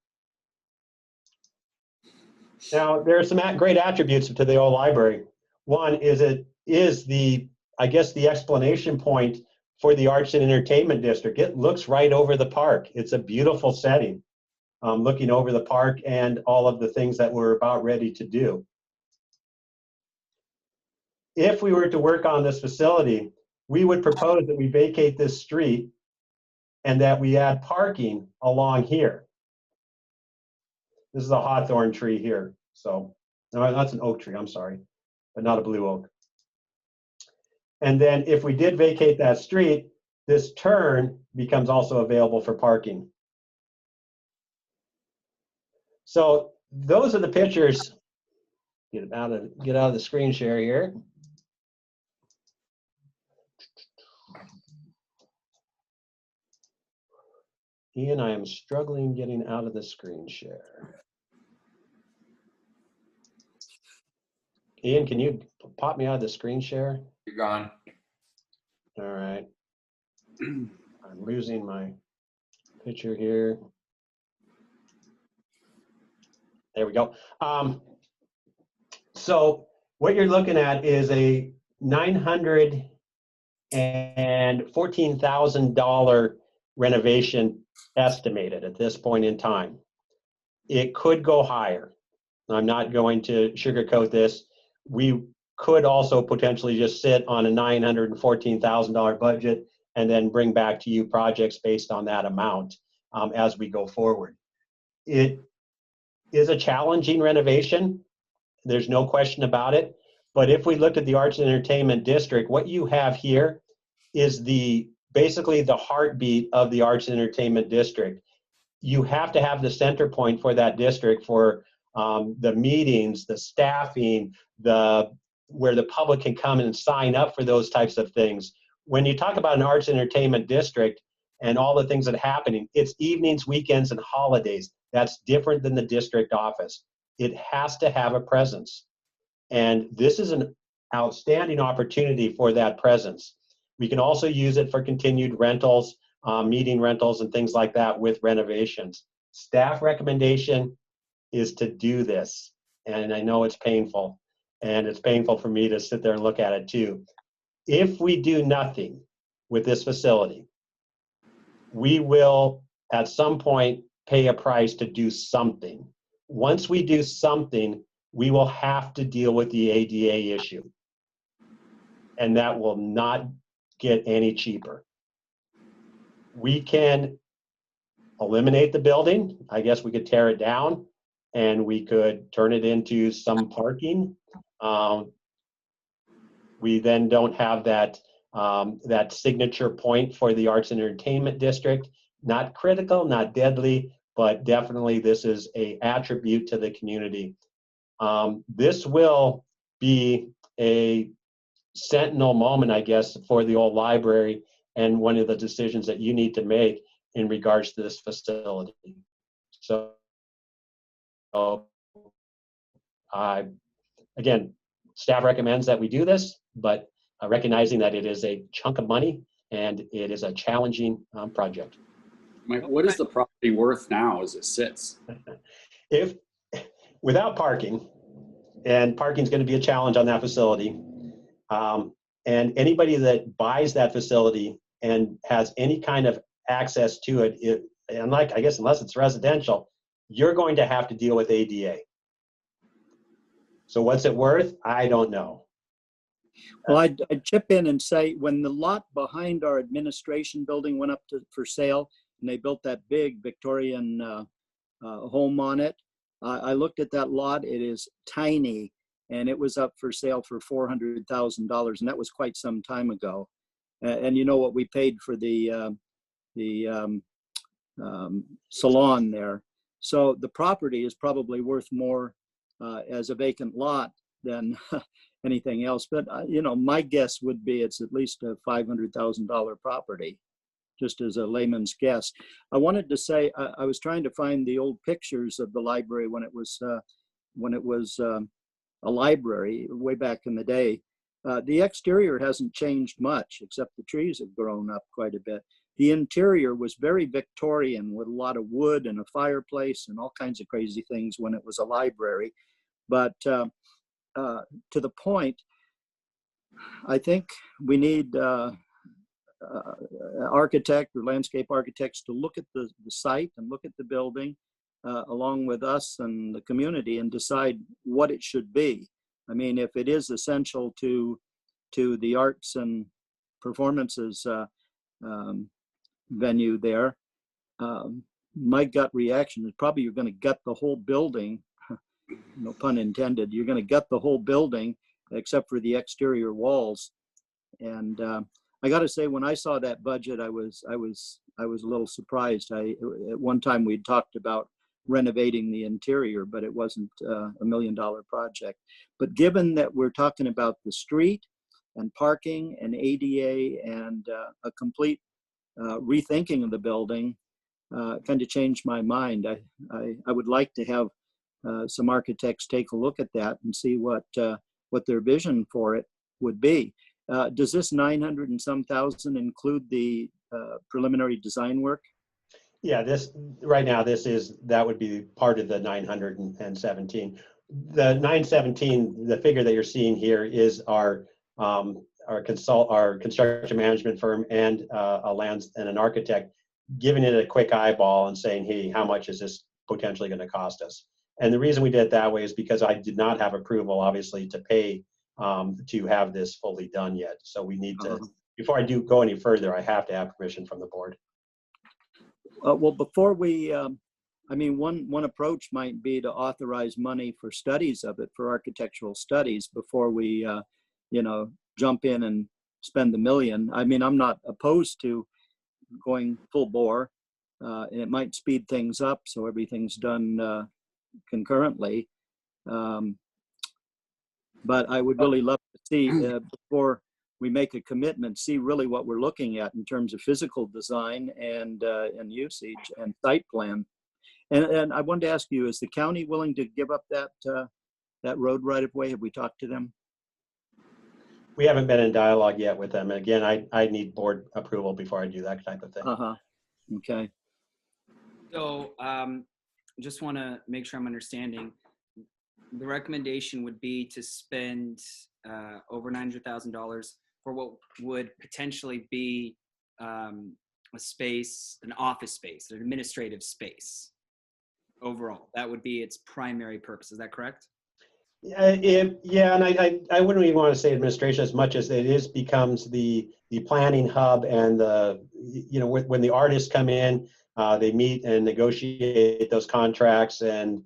Now, there are some great attributes to the old library. One is it is the, I guess, the explanation point for the Arts and Entertainment District. It looks right over the park. It's a beautiful setting, looking over the park and all of the things that we're about ready to do. If we were to work on this facility, we would propose that we vacate this street and that we add parking along here. This is a hawthorn tree here. So, no, that's an oak tree, I'm sorry, but not a blue oak. And then if we did vacate that street, this turn becomes also available for parking. So those are the pictures. Get out of the screen share here. Ian, I am struggling getting out of the screen share. Ian, can you pop me out of the screen share? You're gone. All right. I'm losing my picture here. There we go. So what you're looking at is a $914,000 renovation estimated at this point in time. It could go higher. I'm not going to sugarcoat this. We could also potentially just sit on a $914,000 budget and then bring back to you projects based on that amount as we go forward. It is a challenging renovation. There's no question about it. But if we look at the Arts and Entertainment District, what you have here is basically the heartbeat of the Arts and Entertainment District. You have to have the center point for that district for the meetings, the staffing, where the public can come and sign up for those types of things. When you talk about an Arts and Entertainment District and all the things that are happening, it's evenings, weekends, and holidays. That's different than the district office. It has to have a presence. And this is an outstanding opportunity for that presence. We can also use it for continued rentals, meeting rentals, and things like that with renovations. Staff recommendation is to do this. And I know it's painful. And it's painful for me to sit there and look at it too. If we do nothing with this facility, we will at some point pay a price to do something. Once we do something, we will have to deal with the ADA issue. And that will not get any cheaper. We can eliminate the building. I guess we could tear it down and we could turn it into some parking. We then don't have that signature point for the Arts and Entertainment District. Not critical, not deadly, but definitely this is an attribute to the community. This will be a sentinel moment, I guess, for the old library and one of the decisions that you need to make in regards to this facility. So, again, staff recommends that we do this, but recognizing that it is a chunk of money and it is a challenging project. Mike, what is the property worth now as it sits? If without parking, and parking is going to be a challenge on that facility, and anybody that buys that facility and has any kind of access to it, unless it's residential, you're going to have to deal with ADA. So what's it worth? I don't know. Well, I'd chip in and say when the lot behind our administration building went up for sale and they built that big Victorian home on it, I looked at that lot. It is tiny, and it was up for sale for $400,000, and that was quite some time ago. And you know what we paid for the salon there. So the property is probably worth more as a vacant lot than anything else. But my guess would be it's at least a $500,000 property, just as a layman's guess. I wanted to say I was trying to find the old pictures of the library when it was a library way back in the day. The exterior hasn't changed much, except the trees have grown up quite a bit. The interior was very Victorian with a lot of wood and a fireplace and all kinds of crazy things when it was a library. But to the point, I think we need architect or landscape architects to look at the site and look at the building along with us and the community and decide what it should be. I mean, if it is essential to the arts and performances venue there, my gut reaction is probably you're going to gut the whole building, no pun intended. You're going to gut the whole building except for the exterior walls. And I got to say, when I saw that budget, I was a little surprised. At one time we'd talked about renovating the interior, but it wasn't $1 million project. But given that we're talking about the street and parking and ADA and a complete rethinking of the building, kind of changed my mind. I would like to have some architects take a look at that and see what their vision for it would be. Does this 900 and some thousand include the preliminary design work? Yeah, this right now, that would be part of the 917. The 917, the figure that you're seeing here is our construction management firm and an architect giving it a quick eyeball and saying, hey, how much is this potentially going to cost us? And the reason we did it that way is because I did not have approval, obviously, to pay to have this fully done yet. So we need to, before I do go any further, I have to have permission from the board. Well, before we, I mean, one approach might be to authorize money for studies of it, for architectural studies, before we, you know, jump in and spend the million. I mean, I'm not opposed to going full bore, and it might speed things up so everything's done concurrently. But I would really love to see, before we make a commitment, see really what we're looking at in terms of physical design and usage and site plan. And I wanted to ask you, is the county willing to give up that road right of way? Have we talked to them? We haven't been in dialogue yet with them. And again, I need board approval before I do that type of thing. Okay. So just want to make sure I'm understanding. The recommendation would be to spend over $900,000 for what would potentially be a space, an office space, an administrative space overall. That would be its primary purpose. Is that correct? Yeah, and I wouldn't even want to say administration as much as it becomes the planning hub and when the artists come in, they meet and negotiate those contracts and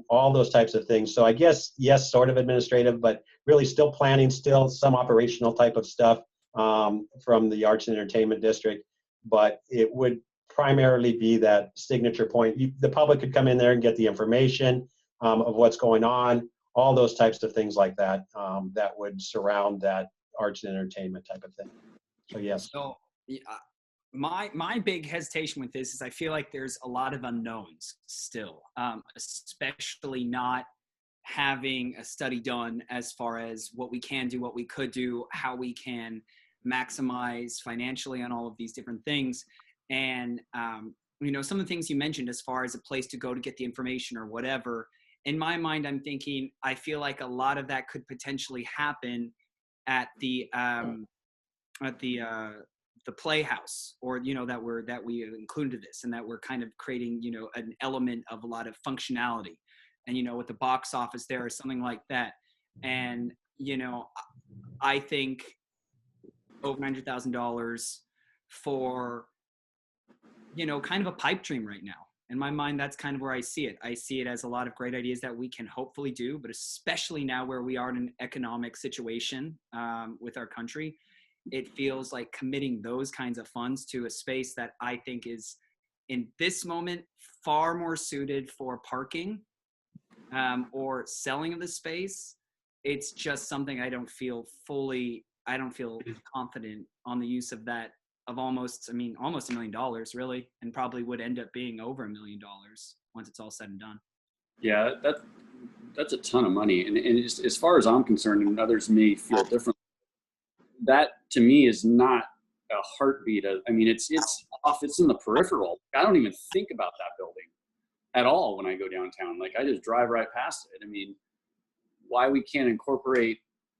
all those types of things. So I guess, yes, sort of administrative, but really still planning, still some operational type of stuff from the Arts and Entertainment District. But it would primarily be that signature point. The public could come in there and get the information of what's going on, all those types of things like that, that would surround that arts and entertainment type of thing. So yes. So my big hesitation with this is I feel like there's a lot of unknowns still, especially not having a study done as far as what we can do, what we could do, how we can maximize financially on all of these different things. And, some of the things you mentioned as far as a place to go to get the information or whatever, in my mind, I'm thinking, I feel like a lot of that could potentially happen at the Playhouse, or that we included this, and that we're kind of creating an element of a lot of functionality, and with the box office there or something like that. And I think over $900,000 for kind of a pipe dream right now. In my mind, that's kind of where I see it. I see it as a lot of great ideas that we can hopefully do, but especially now where we are in an economic situation with our country, it feels like committing those kinds of funds to a space that I think is, in this moment, far more suited for parking or selling of the space. It's just something I don't feel confident on the use of that, of almost $1 million, really, and probably would end up being over $1 million once it's all said and done. Yeah, that's a ton of money. And as far as I'm concerned, and others may feel differently, that to me is not a heartbeat. It's off. It's in the peripheral. I don't even think about that building at all when I go downtown. Like, I just drive right past it. Why we can't incorporate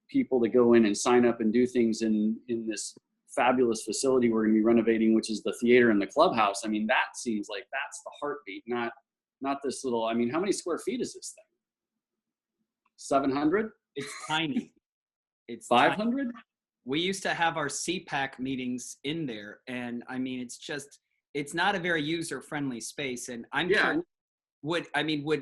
people to go in and sign up and do things in this fabulous facility we're going to be renovating, which is the theater and the clubhouse. That seems like that's the heartbeat, not this little. How many square feet is this thing? 700? It's tiny. It's 500. We used to have our CPAC meetings in there, and it's not a very user-friendly space. And sure, would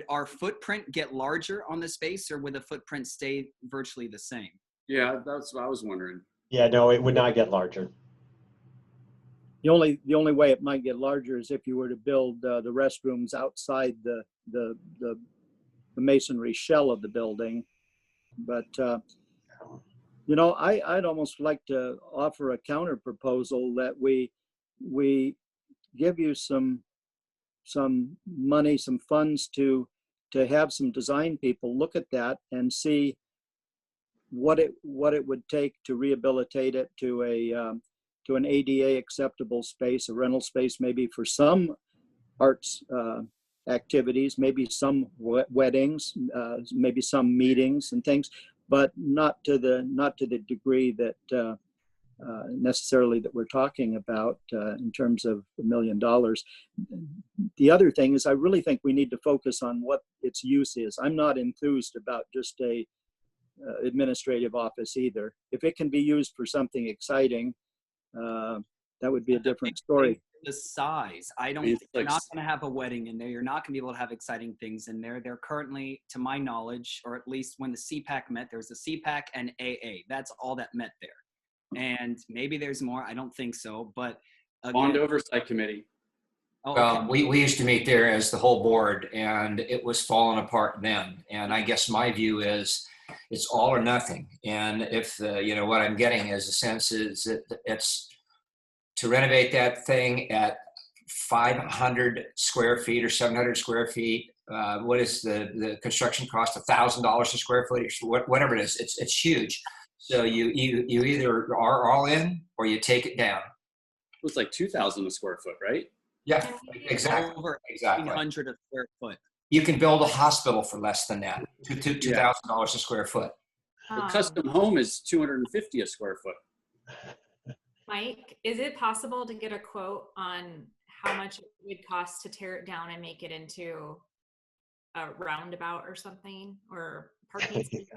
our footprint get larger on the space, or would the footprint stay virtually the same? Yeah, that's what I was wondering. Yeah, no, it would not get larger. The only way it might get larger is if you were to build the restrooms outside the masonry shell of the building. But I'd almost like to offer a counter proposal that we you some money, some funds to have some design people look at that and see what it would take to rehabilitate it to an ADA acceptable space, a rental space, maybe for some arts activities, maybe some weddings, maybe some meetings and things, but not to the degree that necessarily that we're talking about in terms of $1 million. The other thing is I really think we need to focus on what its use is. I'm not enthused about just a administrative office either. If it can be used for something exciting, that would be a different story. The size, I don't. You're not going to have a wedding in there. You're not going to be able to have exciting things in there. They're currently, to my knowledge, or at least when the CPAC met, there was a CPAC and AA. That's all that met there. And maybe there's more. I don't think so. But again, Bond Oversight Committee. Oh, Well, okay. we used to meet there as the whole board, and it was falling apart then. And I guess my view is it's all or nothing. And if what I'm getting is a sense is that it's to renovate that thing at 500 square feet or 700 square feet. What is the construction cost? $1,000 a square foot, whatever it is. It's huge. So you either are all in or you take it down. It was like 2,000 a square foot, right? Yeah, exactly. Over Exactly. 1,800 a square foot. You can build a hospital for less than that, $2,000 a square foot. A custom home is $250 a square foot. Mike, is it possible to get a quote on how much it would cost to tear it down and make it into a roundabout or something, or parking spaces?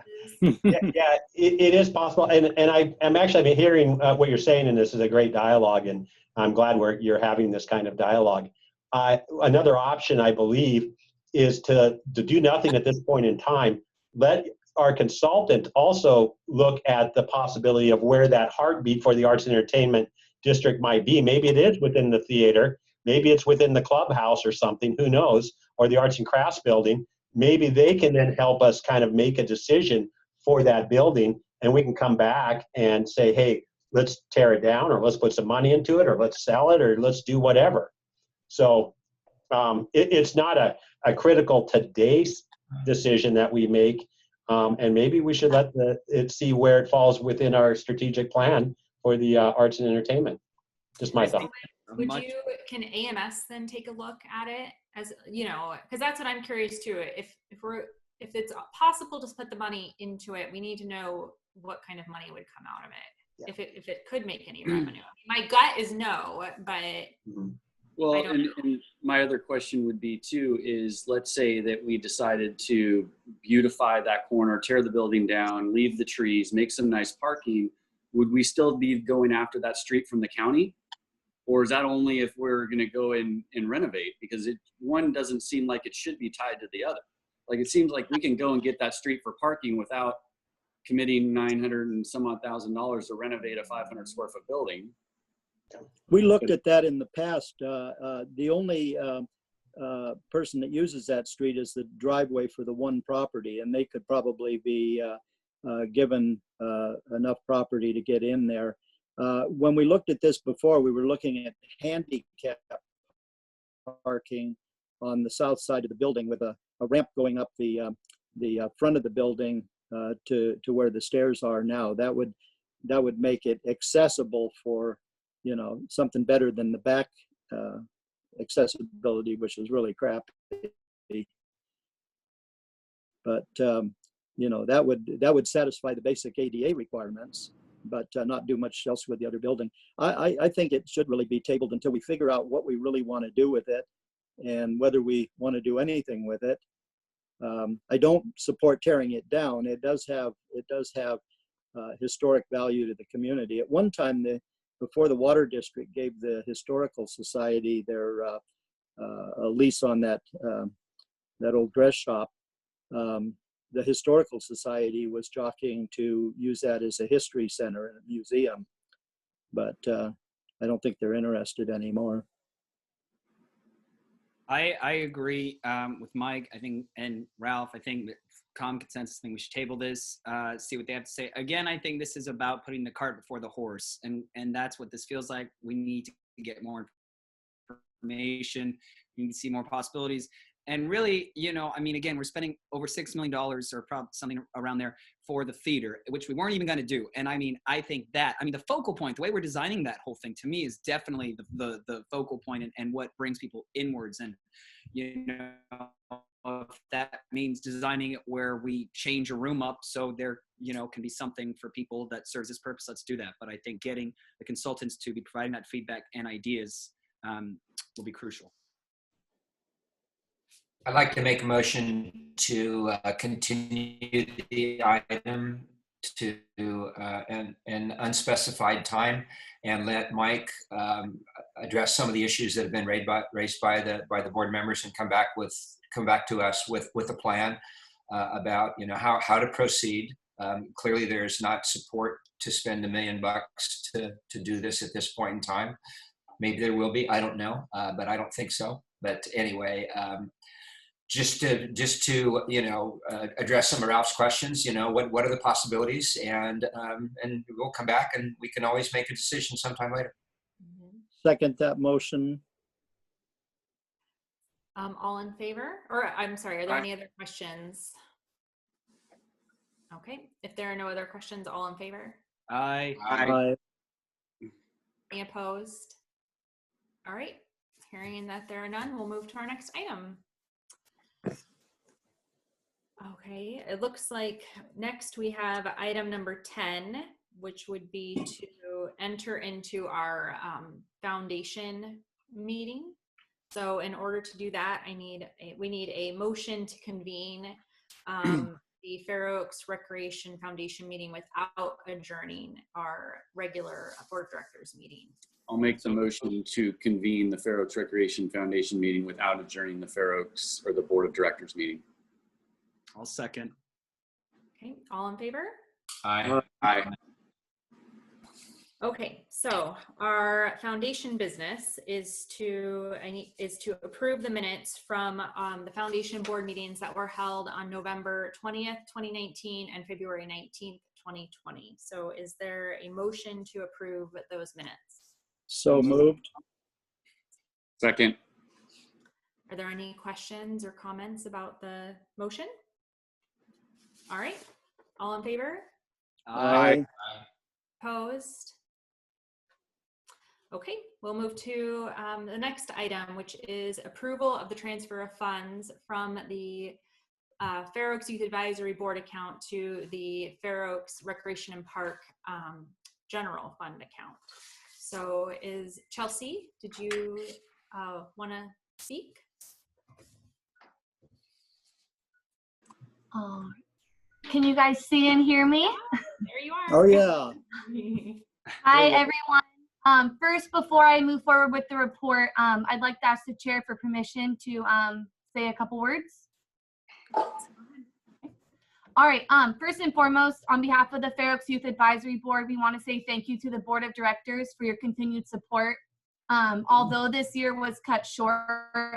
Yeah, it is possible. And I'm actually hearing what you're saying, and this is a great dialogue, and I'm glad you're having this kind of dialogue. Another option, I believe, is to do nothing at this point in time. Let our consultant also look at the possibility of where that heartbeat for the arts and entertainment district might be. Maybe it is within the theater, maybe it's within the clubhouse or something, who knows, or the arts and crafts building. Maybe they can then help us kind of make a decision for that building, and we can come back and say, hey, let's tear it down, or let's put some money into it, or let's sell it, or let's do whatever. So it's not a critical today's decision that we make. And maybe we should let it see where it falls within our strategic plan for the arts and entertainment. Just my thought. Can AMS then take a look at it, as because that's what I'm curious too. If it's possible to put the money into it, we need to know what kind of money would come out of it. Yeah. If it could make any revenue. My gut is no, but well, and my other question would be too, is let's say that we decided to beautify that corner, tear the building down, leave the trees, make some nice parking. Would we still be going after that street from the county? Or is that only if we're going to go in and renovate? Because one doesn't seem like it should be tied to the other. Like it seems like we can go and get that street for parking without committing $900 and some odd $1,000 to renovate a 500 square foot building. We looked at that in the past. The only person that uses that street is the driveway for the one property, and they could probably be given enough property to get in there. When we looked at this before, we were looking at handicap parking on the south side of the building with a ramp going up the front of the building to where the stairs are now. That would make it accessible for something better than the back accessibility, which is really crappy. But that would satisfy the basic ADA requirements, but not do much else with the other building. I think it should really be tabled until we figure out what we really want to do with it and whether we want to do anything with it. I don't support tearing it down. It does have historic value to the community. At one time, before the Water District gave the Historical Society their a lease on that old dress shop, the Historical Society was jockeying to use that as a history center and a museum, but I don't think they're interested anymore. I agree with Mike, I think, and Ralph. I think that common consensus thing, we should table this, see what they have to say. Again, I think this is about putting the cart before the horse, and that's what this feels like. We need to get more information. You can see more possibilities. And really, I mean, again, we're spending over $6 million or probably something around there for the theater, which we weren't even going to do. And I mean, I think that, the focal point, the way we're designing that whole thing, to me, is definitely the focal point and what brings people inwards. And, if that means designing it where we change a room up so there, can be something for people that serves this purpose, let's do that. But I think getting the consultants to be providing that feedback and ideas will be crucial. I'd like to make a motion to continue the item to an unspecified time and let Mike address some of the issues that have been raised by the board members and come back to us with a plan about how to proceed. Clearly, there's not support to spend $1 million to do this at this point in time. Maybe there will be. I don't know, but I don't think so. But anyway. Just to address some of Ralph's questions, what are the possibilities, and we'll come back and we can always make a decision sometime later. Second that motion. All in favor? Or I'm sorry, are there any other questions? Okay, if there are no other questions, all in favor? Aye. Aye. Any opposed? All right, hearing that there are none, we'll move to our next item. Okay, it looks like next we have item number 10, which would be to enter into our foundation meeting. So in order to do that, we need a motion to convene the Fair Oaks Recreation Foundation meeting without adjourning our regular board of directors meeting. I'll make the motion to convene the Fair Oaks Recreation Foundation meeting without adjourning the Fair Oaks or the board of directors meeting. I'll second. Okay, all in favor? Aye. Aye. Okay, so our foundation business is to approve the minutes from the foundation board meetings that were held on November 20th, 2019 and February 19th, 2020. So is there a motion to approve those minutes? So moved. Second. Are there any questions or comments about the motion? All right, all in favor? Aye. Opposed? Okay, we'll move to the next item, which is approval of the transfer of funds from the Fair Oaks Youth Advisory Board account to the Fair Oaks Recreation and Park General Fund account. So is Chelsea, did you want to speak? Can you guys see and hear me? There you are. Oh, yeah. Hi, everyone. First, before I move forward with the report, I'd like to ask the chair for permission to say a couple words. All right. First and foremost, on behalf of the Fair Oaks Youth Advisory Board, we want to say thank you to the Board of Directors for your continued support. Although this year was cut short,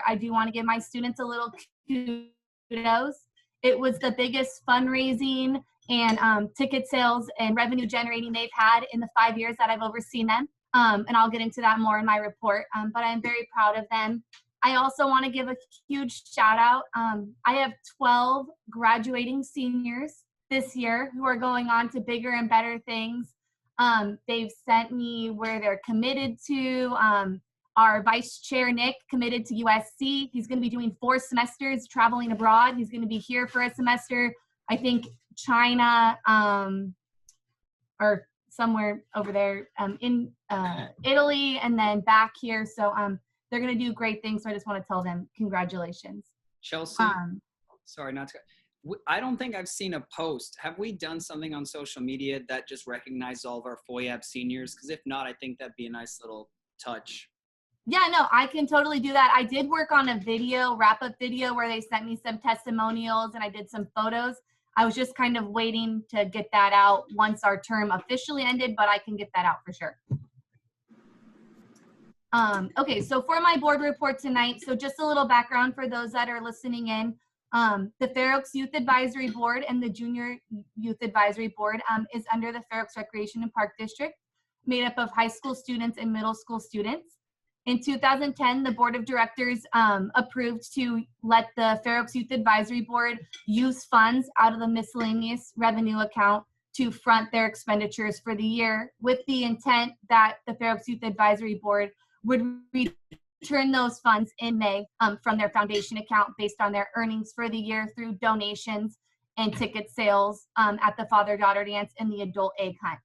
I do want to give my students a little kudos. It was the biggest fundraising and ticket sales and revenue generating they've had in the 5 years that I've overseen them. And I'll get into that more in my report, but I'm very proud of them. I also want to give a huge shout out. I have 12 graduating seniors this year who are going on to bigger and better things. They've sent me where they're committed to. Our vice chair, Nick, committed to USC. He's going to be doing 4 semesters traveling abroad. He's going to be here for a semester. I think China or somewhere over there in Italy, and then back here. So they're going to do great things. So I just want to tell them congratulations. Chelsea, sorry, not to. I don't think I've seen a post. Have we done something on social media that just recognized all of our FOIAB seniors? Because if not, I think that'd be a nice little touch. Yeah, no, I can totally do that. I did work on a video, wrap-up video, where they sent me some testimonials and I did some photos. I was just kind of waiting to get that out once our term officially ended, but I can get that out for sure. Okay, so for my board report tonight, so just a little background for those that are listening in. The Fair Oaks Youth Advisory Board and the Junior Youth Advisory Board is under the Fair Oaks Recreation and Park District, made up of high school students and middle school students. In 2010, the board of directors approved to let the Fair Oaks Youth Advisory Board use funds out of the miscellaneous revenue account to front their expenditures for the year, with the intent that the Fair Oaks Youth Advisory Board would return those funds in May from their foundation account based on their earnings for the year through donations and ticket sales at the father-daughter dance and the adult egg hunt.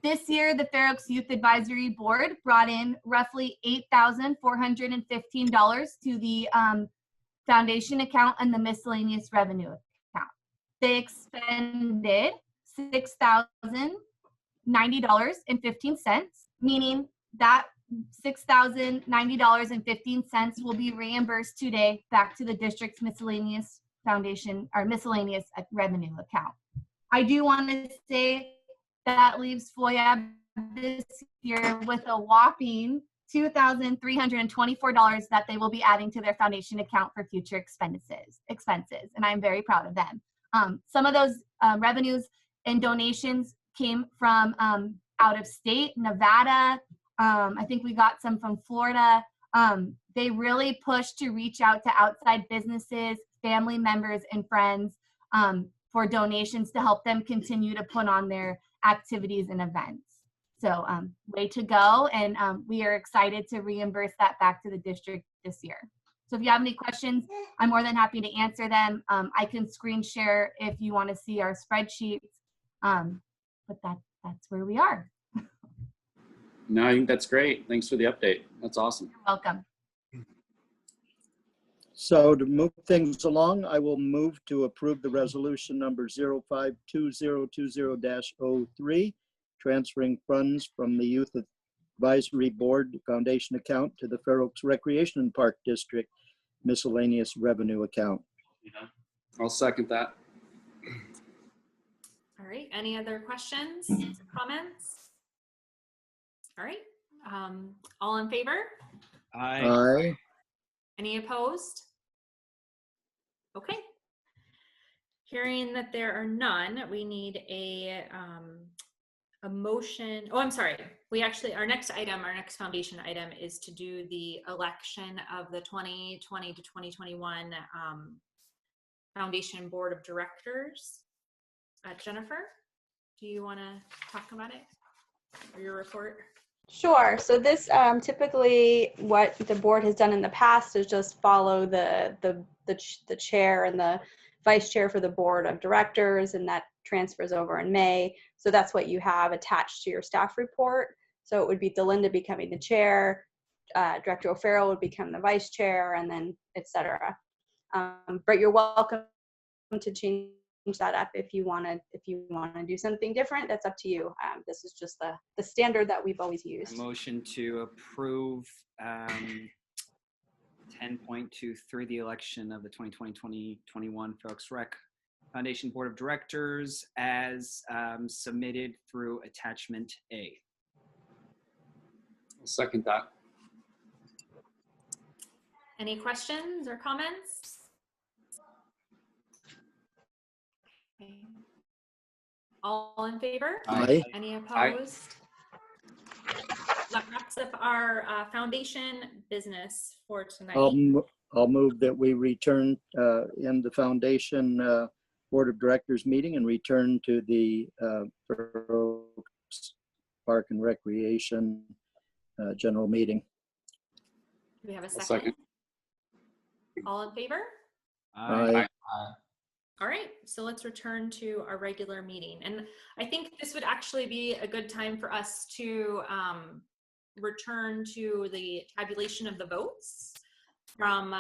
This year, the Fair Oaks Youth Advisory Board brought in roughly $8,415 to the foundation account and the miscellaneous revenue account. They expended $6,090.15, meaning that $6,090.15 will be reimbursed today back to the district's miscellaneous foundation or miscellaneous revenue account. I do want to say that leaves FOIA this year with a whopping $2,324 that they will be adding to their foundation account for future expenses, and I'm very proud of them. Some of those revenues and donations came from out of state, Nevada. I think we got some from Florida. They really pushed to reach out to outside businesses, family members, and friends for donations to help them continue to put on their activities and events. So way to go, and we are excited to reimburse that back to the district this year. So if you have any questions, I'm more than happy to answer them. I can screen share if you want to see our spreadsheets, but that's where we are. No, I think that's great. Thanks for the update. That's awesome. You're welcome. So to move things along, I will move to approve the resolution number 052020-03, transferring funds from the Youth Advisory Board Foundation account to the Fair Oaks Recreation and Park District miscellaneous revenue account. I'll second that. All right, any other questions, comments? All right, all in favor? Aye. Any opposed? Okay. Hearing that there are none, we need a motion. Oh, I'm sorry. We actually, our next foundation item is to do the election of the 2020 to 2021 Foundation Board of Directors. Jennifer, do you want to talk about it or your report? Sure. So this typically what the board has done in the past is just follow the chair and the vice chair for the board of directors, and that transfers over in May. So that's what you have attached to your staff report. So it would be Delinda becoming the chair, Director O'Farrell would become the vice chair, and then etc. But you're welcome to change that up if you want to do something different. That's up to you. This is just the standard that we've always used. A motion to approve 10.23, the election of the 2020-2021 Fair Oaks Rec Foundation Board of Directors as submitted through attachment A. I'll second that. Any questions or comments? Okay. All in favor? Aye. Any opposed? That wraps up our foundation business for tonight. I'll move that we return in the foundation Board of Directors meeting and return to the Fair Oaks Park and Recreation general meeting. Do we have a I'll second? All in favor? Aye. All right, so let's return to our regular meeting. And I think this would actually be a good time for us to return to the tabulation of the votes from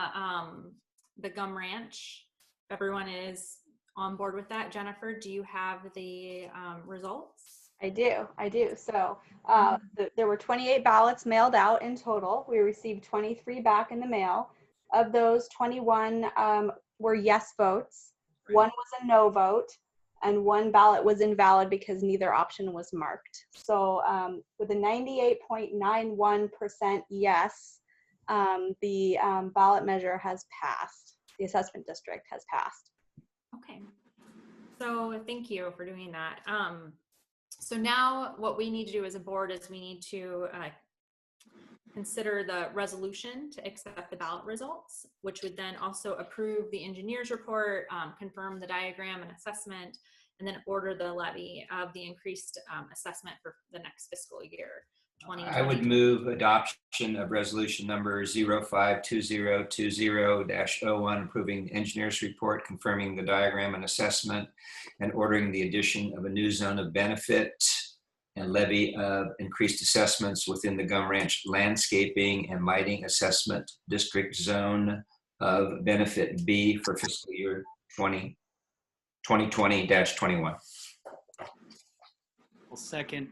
the Gum Ranch. If everyone is on board with that, Jennifer, do you have the results? I do. So there were 28 ballots mailed out in total. We received 23 back in the mail. Of those, 21 were yes votes. One was a no vote, and one ballot was invalid because neither option was marked. So with a 98.91% yes, the ballot measure has passed. The assessment district has passed. Okay, so thank you for doing that. So now what we need to do as a board is we need to consider the resolution to accept the ballot results, which would then also approve the engineer's report, confirm the diagram and assessment, and then order the levy of the increased assessment for the next fiscal year. I would move adoption of resolution number 052020-01, approving the engineer's report, confirming the diagram and assessment, and ordering the addition of a new zone of benefit and levy of increased assessments within the Gum Ranch Landscaping and Lighting Assessment District Zone of Benefit B for fiscal year 2020-21. I'll second.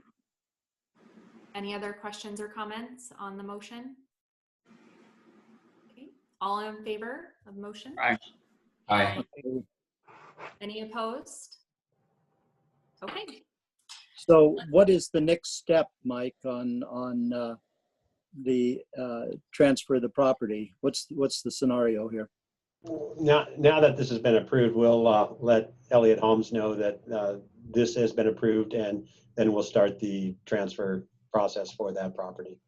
Any other questions or comments on the motion? Okay. All in favor of motion? Aye. Aye. Any opposed? Okay. So what is the next step, Mike, on the transfer of the property? What's the scenario here? Now that this has been approved, we'll let Elliott Holmes know that this has been approved, and then we'll start the transfer process for that property.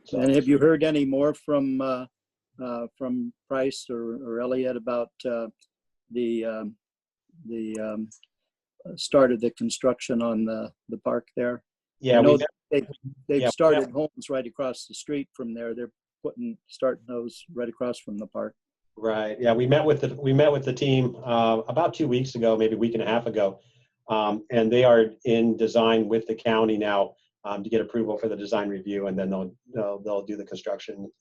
So, And have you heard any more from Price or Elliott about the start of the construction on the park there? yeah, I know we- they've yeah, started homes right across the street from there. They're starting those right across from the park. right. Yeah, we met with the team about 2 weeks ago, maybe a week and a half ago, and they are in design with the county now to get approval for the design review, and then they'll do the construction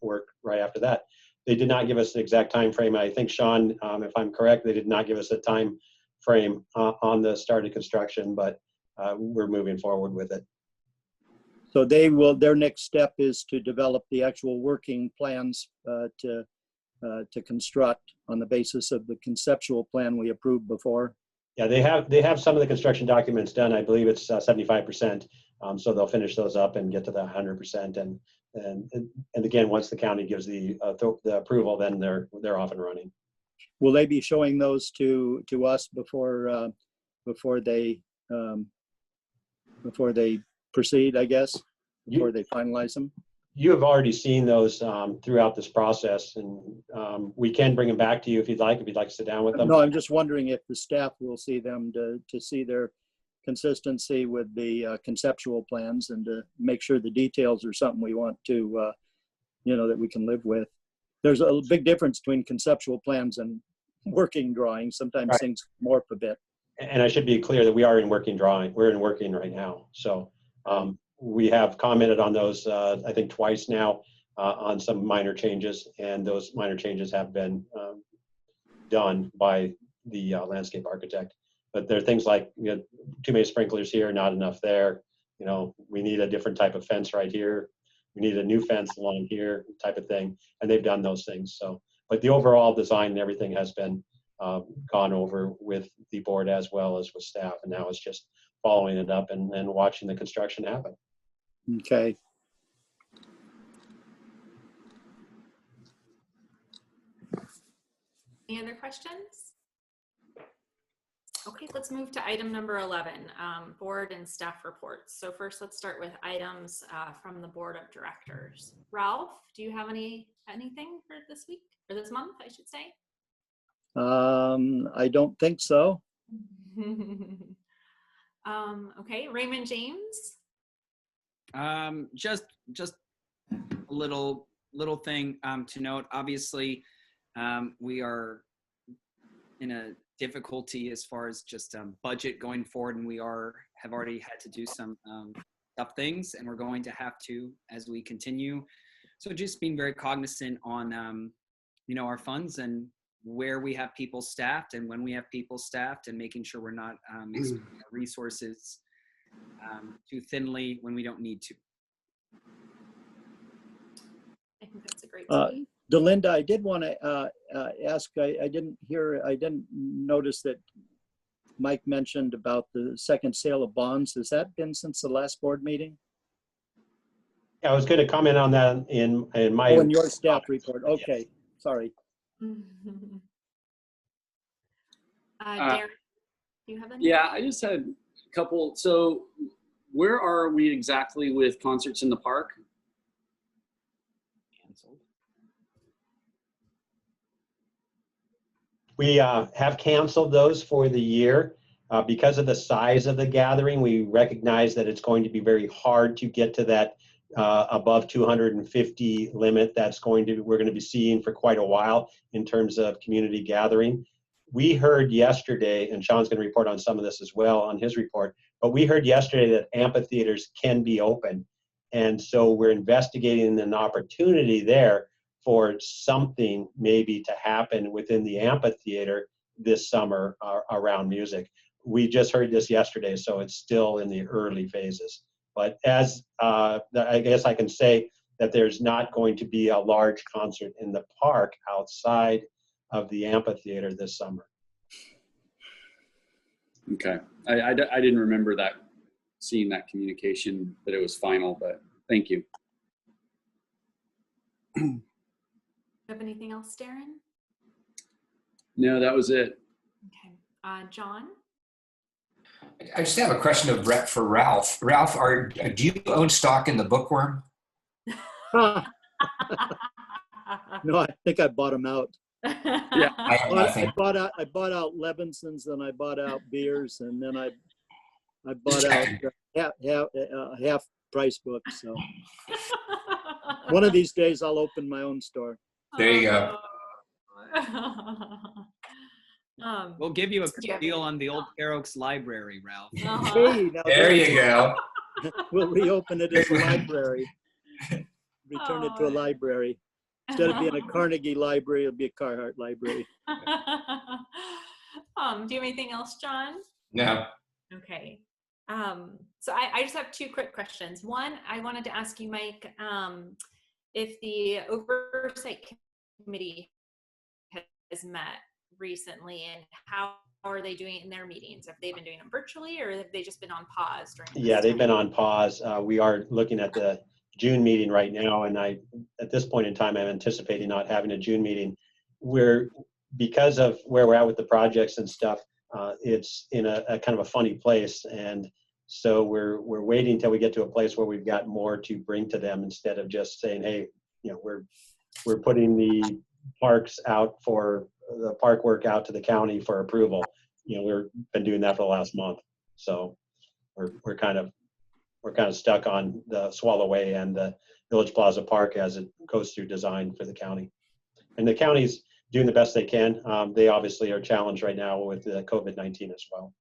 work right after that. They did not give us an exact time frame. I think, Sean, if I'm correct, they did not give us a time frame on the start of construction, but we're moving forward with it. So their next step is to develop the actual working plans to construct on the basis of the conceptual plan we approved before. Yeah, they have some of the construction documents done. I believe it's 75%. So they'll finish those up and get to the 100%. And again, once the county gives the approval, then they're off and running. Will they be showing those to us before they proceed, I guess, before they finalize them? You have already seen those throughout this process, and we can bring them back to you if you'd like to sit down with them. No, I'm just wondering if the staff will see them to see their consistency with the conceptual plans, and to make sure the details are something we want to, that we can live with. There's a big difference between conceptual plans and working drawings. Sometimes Right. things morph a bit. And I should be clear that we are in working drawing. We're in working right now. So we have commented on those, I think, twice now on some minor changes, and those minor changes have been done by the landscape architect. But there are things like, too many sprinklers here, not enough there. We need a different type of fence right here. We need a new fence along here, type of thing. And they've done those things. So, but the overall design and everything has been gone over with the board as well as with staff. And now it's just following it up and watching the construction happen. Okay. Any other questions? Okay, let's move to item number 11, board and staff reports. So first, let's start with items from the board of directors. Ralph, do you have anything for this week, or this month, I should say? I don't think so. Okay, Raymond James. Just a little thing to note. Obviously, we are in a difficulty as far as just budget going forward, and we have already had to do some tough things, and we're going to have to as we continue. So just being very cognizant on our funds and where we have people staffed and when we have people staffed, and making sure we're not expending our resources too thinly when we don't need to. I think that's a great point. Delinda, I did want to ask, I didn't notice that Mike mentioned about the second sale of bonds. Has that been since the last board meeting? Yeah, I was going to comment on that in my. Oh, in your staff report. Okay, sorry. Darren, do you have any? Yeah, I just had a couple. So where are we exactly with concerts in the park? Canceled. We have canceled those for the year. Because of the size of the gathering, we recognize that it's going to be very hard to get to that above 250 limit we're going to be seeing for quite a while in terms of community gathering. We heard yesterday, and Sean's going to report on some of this as well on his report, but we heard yesterday that amphitheaters can be open. And so we're investigating an opportunity there for something maybe to happen within the amphitheater this summer around music. We just heard this yesterday, so it's still in the early phases. But as I guess I can say that there's not going to be a large concert in the park outside of the amphitheater this summer. Okay, I didn't remember that, seeing that communication, that it was final, but thank you. Have anything else, Darren? No, that was it. Okay. John? I just have a question for Ralph. Ralph, do you own stock in the Bookworm? No, I think I bought them out. Yeah, I have nothing. I bought out Levinson's, then I bought out Beers, and then I bought out half price books. So one of these days I'll open my own store. There you go. We'll give you a deal on the old Fair Oaks Library, Ralph. Hey, now There you go. We'll reopen it as a library. Return it to a library. Instead of being a Carnegie library, it'll be a Carhartt library. Do you have anything else, John? No. Okay. So I just have two quick questions. One, I wanted to ask you, Mike, if the oversight committee has met recently, and how are they doing it in their meetings? Have they been doing them virtually, or have they just been on pause during this Yeah, they've time? been on pause. We are looking at the June meeting right now, and at this point in time, I'm anticipating not having a June meeting. Because of where we're at with the projects and stuff, it's in a kind of a funny place, and so we're waiting until we get to a place where we've got more to bring to them, instead of just saying, hey, we're putting the parks out for the park work out to the county for approval. We've been doing that for the last month, so we're kind of stuck on the Swallowway and the Village Plaza Park as it goes through design for the county. And the county's doing the best they can. They obviously are challenged right now with the COVID-19 as well.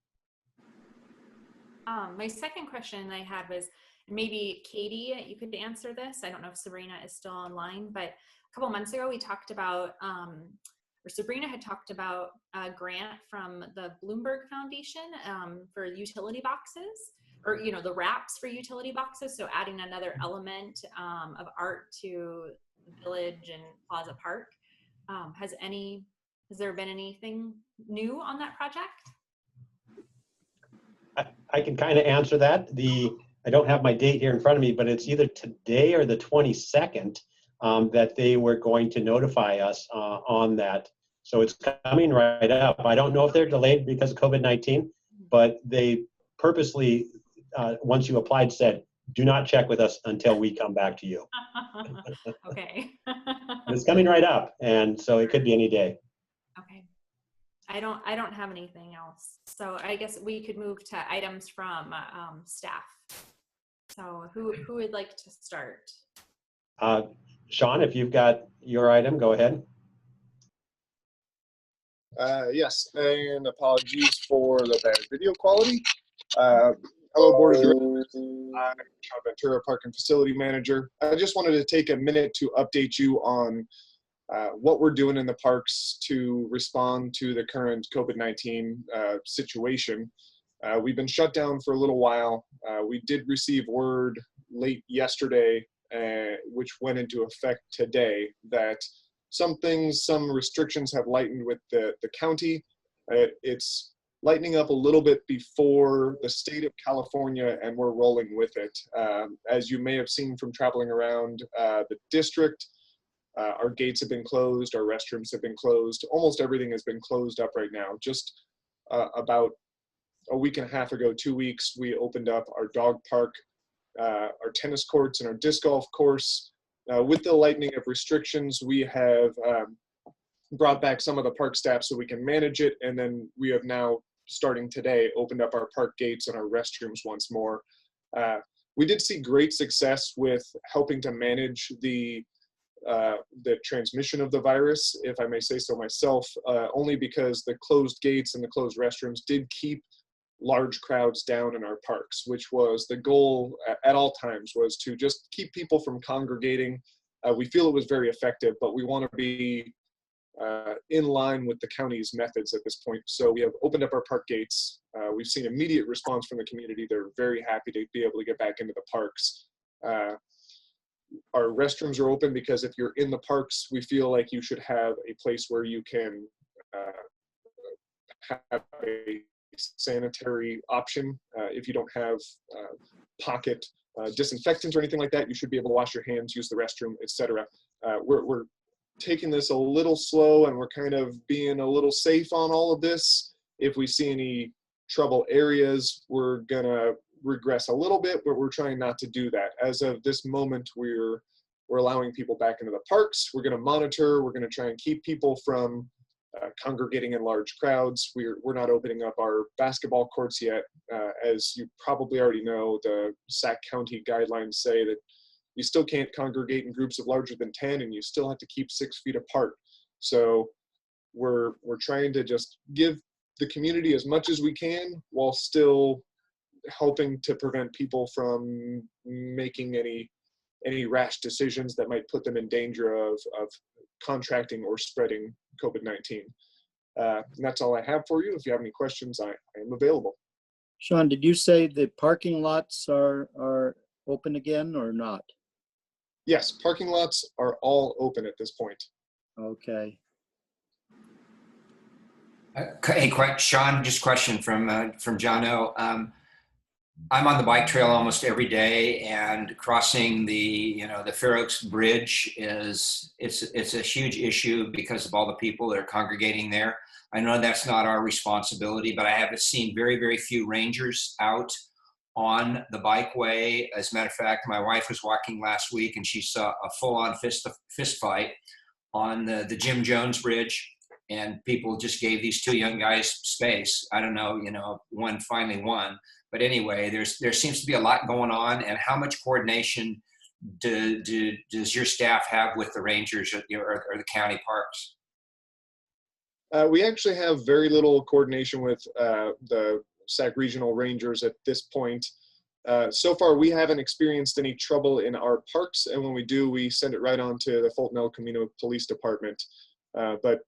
My second question I had was, maybe Katie, you could answer this. I don't know if Sabrina is still online, but a couple months ago we talked about, or Sabrina had talked about a grant from the Bloomberg Foundation for utility boxes, or the wraps for utility boxes. So adding another element of art to the Village and Plaza Park. Has there been anything new on that project? I can kind of answer that. I don't have my date here in front of me, but it's either today or the 22nd that they were going to notify us on that. So it's coming right up. I don't know if they're delayed because of COVID-19, but they purposely, once you applied, said, do not check with us until we come back to you. Okay. It's coming right up, and so it could be any day. Okay. I don't have anything else. So I guess we could move to items from staff. So who would like to start? Sean, if you've got your item, go ahead. Yes, and apologies for the bad video quality. Hello, Board of Directors. I'm Sean Ventura, Park and Facility Manager. I just wanted to take a minute to update you on what we're doing in the parks to respond to the current COVID-19 situation. We've been shut down for a little while. We did receive word late yesterday, which went into effect today, that some restrictions have lightened with the county. It's lightening up a little bit before the state of California, and we're rolling with it. As you may have seen from traveling around the district, our gates have been closed, our restrooms have been closed. Almost everything has been closed up right now. Just about a week and a half ago, 2 weeks, we opened up our dog park, our tennis courts, and our disc golf course. With the lightening of restrictions, we have brought back some of the park staff so we can manage it, and then we have now, starting today, opened up our park gates and our restrooms once more. We did see great success with helping to manage the transmission of the virus, if I may say so myself, only because the closed gates and the closed restrooms did keep large crowds down in our parks, which was the goal at all times, was to just keep people from congregating. We feel it was very effective, but we want to be in line with the county's methods at this point. So we have opened up our park gates. We've seen immediate response from the community. They're very happy to be able to get back into the parks. Our restrooms are open because if you're in the parks, we feel like you should have a place where you can have a sanitary option. If you don't have pocket disinfectant or anything like that, you should be able to wash your hands, use the restroom, etc. We're taking this a little slow, and we're kind of being a little safe on all of this. If we see any trouble areas, we're gonna regress a little bit, but we're trying not to do that. As of this moment, we're allowing people back into the parks. We're gonna monitor, we're gonna try and keep people from congregating in large crowds. We're not opening up our basketball courts yet. As you probably already know, the Sac County guidelines say that you still can't congregate in groups of larger than 10, and you still have to keep 6 feet apart. So we're trying to just give the community as much as we can while still helping to prevent people from making any rash decisions that might put them in danger of contracting or spreading COVID-19. And that's all I have for you. If you have any questions, I am available. Sean, did you say the parking lots are open again or not? Yes, parking lots are all open at this point. Okay. Hey, Sean, just a question from John O. I'm on the bike trail almost every day, and crossing the Fair Oaks Bridge it's a huge issue because of all the people that are congregating there. I know that's not our responsibility, but I have seen very, very few rangers out on the bikeway. As a matter of fact, my wife was walking last week and she saw a full-on fist fight on the Jim Jones Bridge, and people just gave these two young guys space. I don't know, one finally won. But anyway, there seems to be a lot going on. And how much coordination does your staff have with the rangers or the county parks? We actually have very little coordination with the Sac Regional Rangers at this point. So far, we haven't experienced any trouble in our parks, and when we do, we send it right on to the Fulton El Camino Police Department. But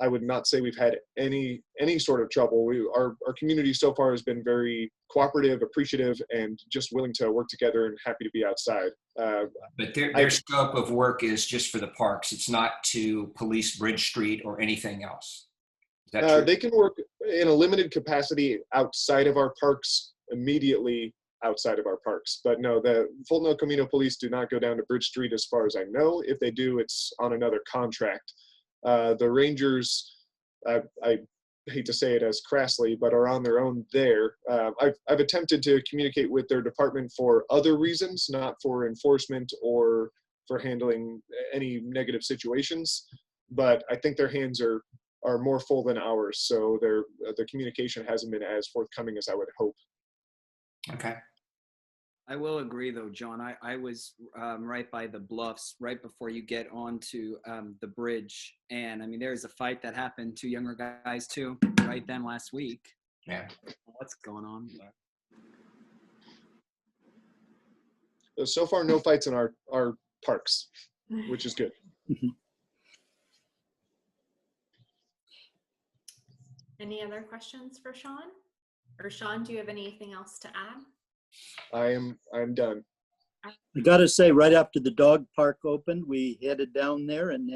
I would not say we've had any sort of trouble. Our community so far has been very cooperative, appreciative, and just willing to work together and happy to be outside. But their scope of work is just for the parks. It's not to police Bridge Street or anything else. Is that true? They can work in a limited capacity outside of our parks, immediately outside of our parks. But no, the Fulton El Camino Police do not go down to Bridge Street as far as I know. If they do, it's on another contract. The Rangers, I hate to say it as crassly, but are on their own there. I've attempted to communicate with their department for other reasons, not for enforcement or for handling any negative situations, but I think their hands are more full than ours, so the communication hasn't been as forthcoming as I would hope. Okay. I will agree, though, John. I was right by the bluffs right before you get onto the bridge. And, I mean, there's a fight that happened to younger guys, too, right then last week. Yeah. What's going on? So far, no fights in our parks, which is good. Any other questions for Sean? Or Sean, do you have anything else to add? I'm done. I got to say, right after the dog park opened, we headed down there and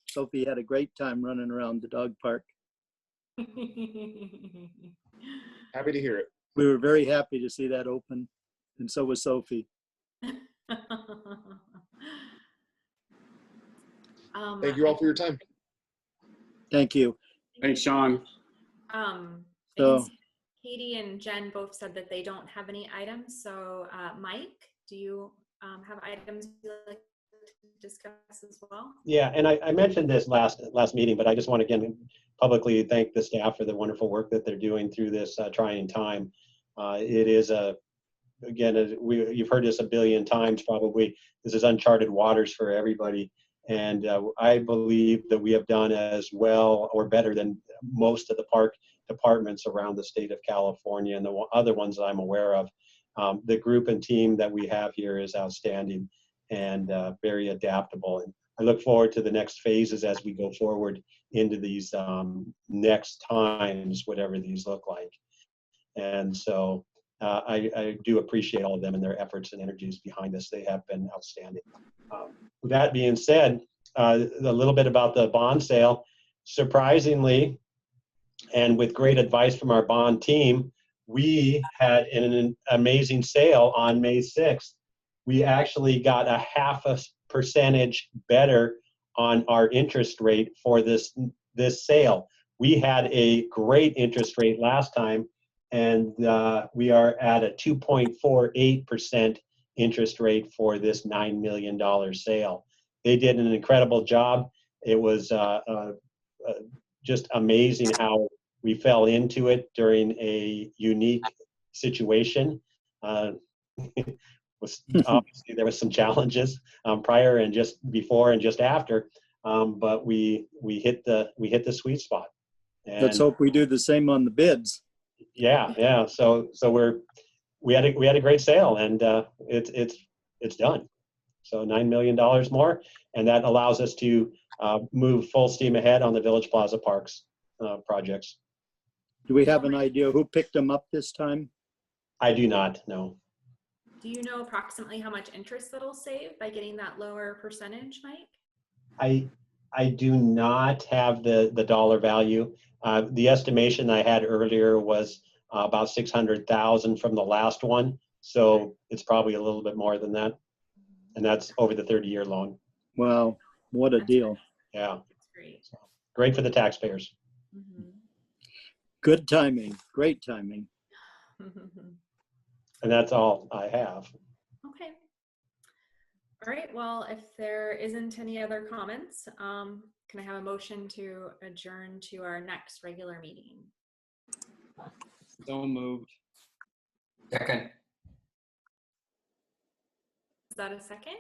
Sophie had a great time running around the dog park. Happy to hear it. We were very happy to see that open, and so was Sophie. Thank you all for your time. Thank you. Thanks, Sean. I So- can see Katie and Jen both said that they don't have any items. So Mike, do you have items you'd like to discuss as well? Yeah, and I mentioned this last meeting, but I just want to again publicly thank the staff for the wonderful work that they're doing through this trying time. It is you've heard this a billion times probably. This is uncharted waters for everybody, and I believe that we have done as well or better than most of the park departments around the state of California and the other ones that I'm aware of. The group and team that we have here is outstanding and very adaptable. And I look forward to the next phases as we go forward into these next times, whatever these look like. And so I do appreciate all of them and their efforts and energies behind this. They have been outstanding. With that being said, a little bit about the bond sale. Surprisingly, and with great advice from our bond team, we had an amazing sale on May 6th. We actually got a 0.5% better on our interest rate for this sale. We had a great interest rate last time, and we are at a 2.48% interest rate for this $9 million sale. They did an incredible job. It was just amazing how we fell into it during a unique situation. Obviously, there was some challenges prior and just before and just after, but we hit the sweet spot. And let's hope we do the same on the bids. Yeah. So we had a great sale, and it's done. So $9 million more, and that allows us to move full steam ahead on the Village Plaza Parks projects. Do we have an idea who picked them up this time? I do not know. Do you know approximately how much interest that'll save by getting that lower percentage, Mike? I do not have the dollar value. The estimation I had earlier was about 600,000 from the last one, so it's probably a little bit more than that, and that's over the 30-year loan. Wow, what a deal! Yeah, that's great. So, great for the taxpayers. Mm-hmm. Good timing, great timing. And that's all I have. Okay. All right. Well, if there isn't any other comments, can I have a motion to adjourn to our next regular meeting? So moved. Second. Is that a second?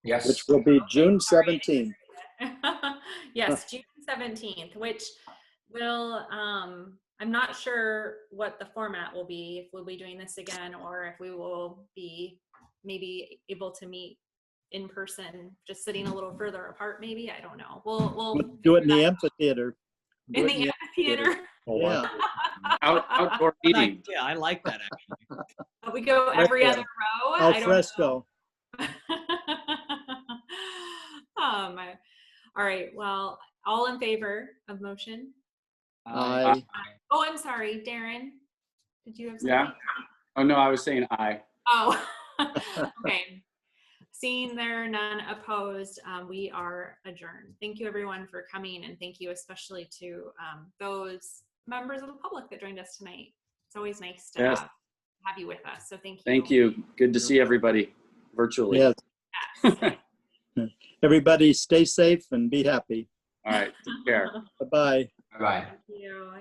Yes. Which will be June 17th. Yes, June 17th, which will, I'm not sure what the format will be, if we'll be doing this again, or if we will be maybe able to meet in person, just sitting a little further apart, maybe. I don't know. We'll Do it in the amphitheater. in the amphitheater. Yeah. Outdoor meeting. Yeah, I like that actually. We go every other row. Al I don't fresco. know. All right. Well, all in favor of motion? Aye. Oh, I'm sorry, Darren. Did you have something? Yeah. Oh no, I was saying aye. Oh, okay. Seeing there are none opposed, we are adjourned. Thank you everyone for coming, and thank you especially to those members of the public that joined us tonight. It's always nice to Yes. have you with us, so thank you. Thank you. Good to see everybody virtually. Yes. Yes. Everybody stay safe and be happy. All right. Take care. Bye-bye. Bye. Thank you.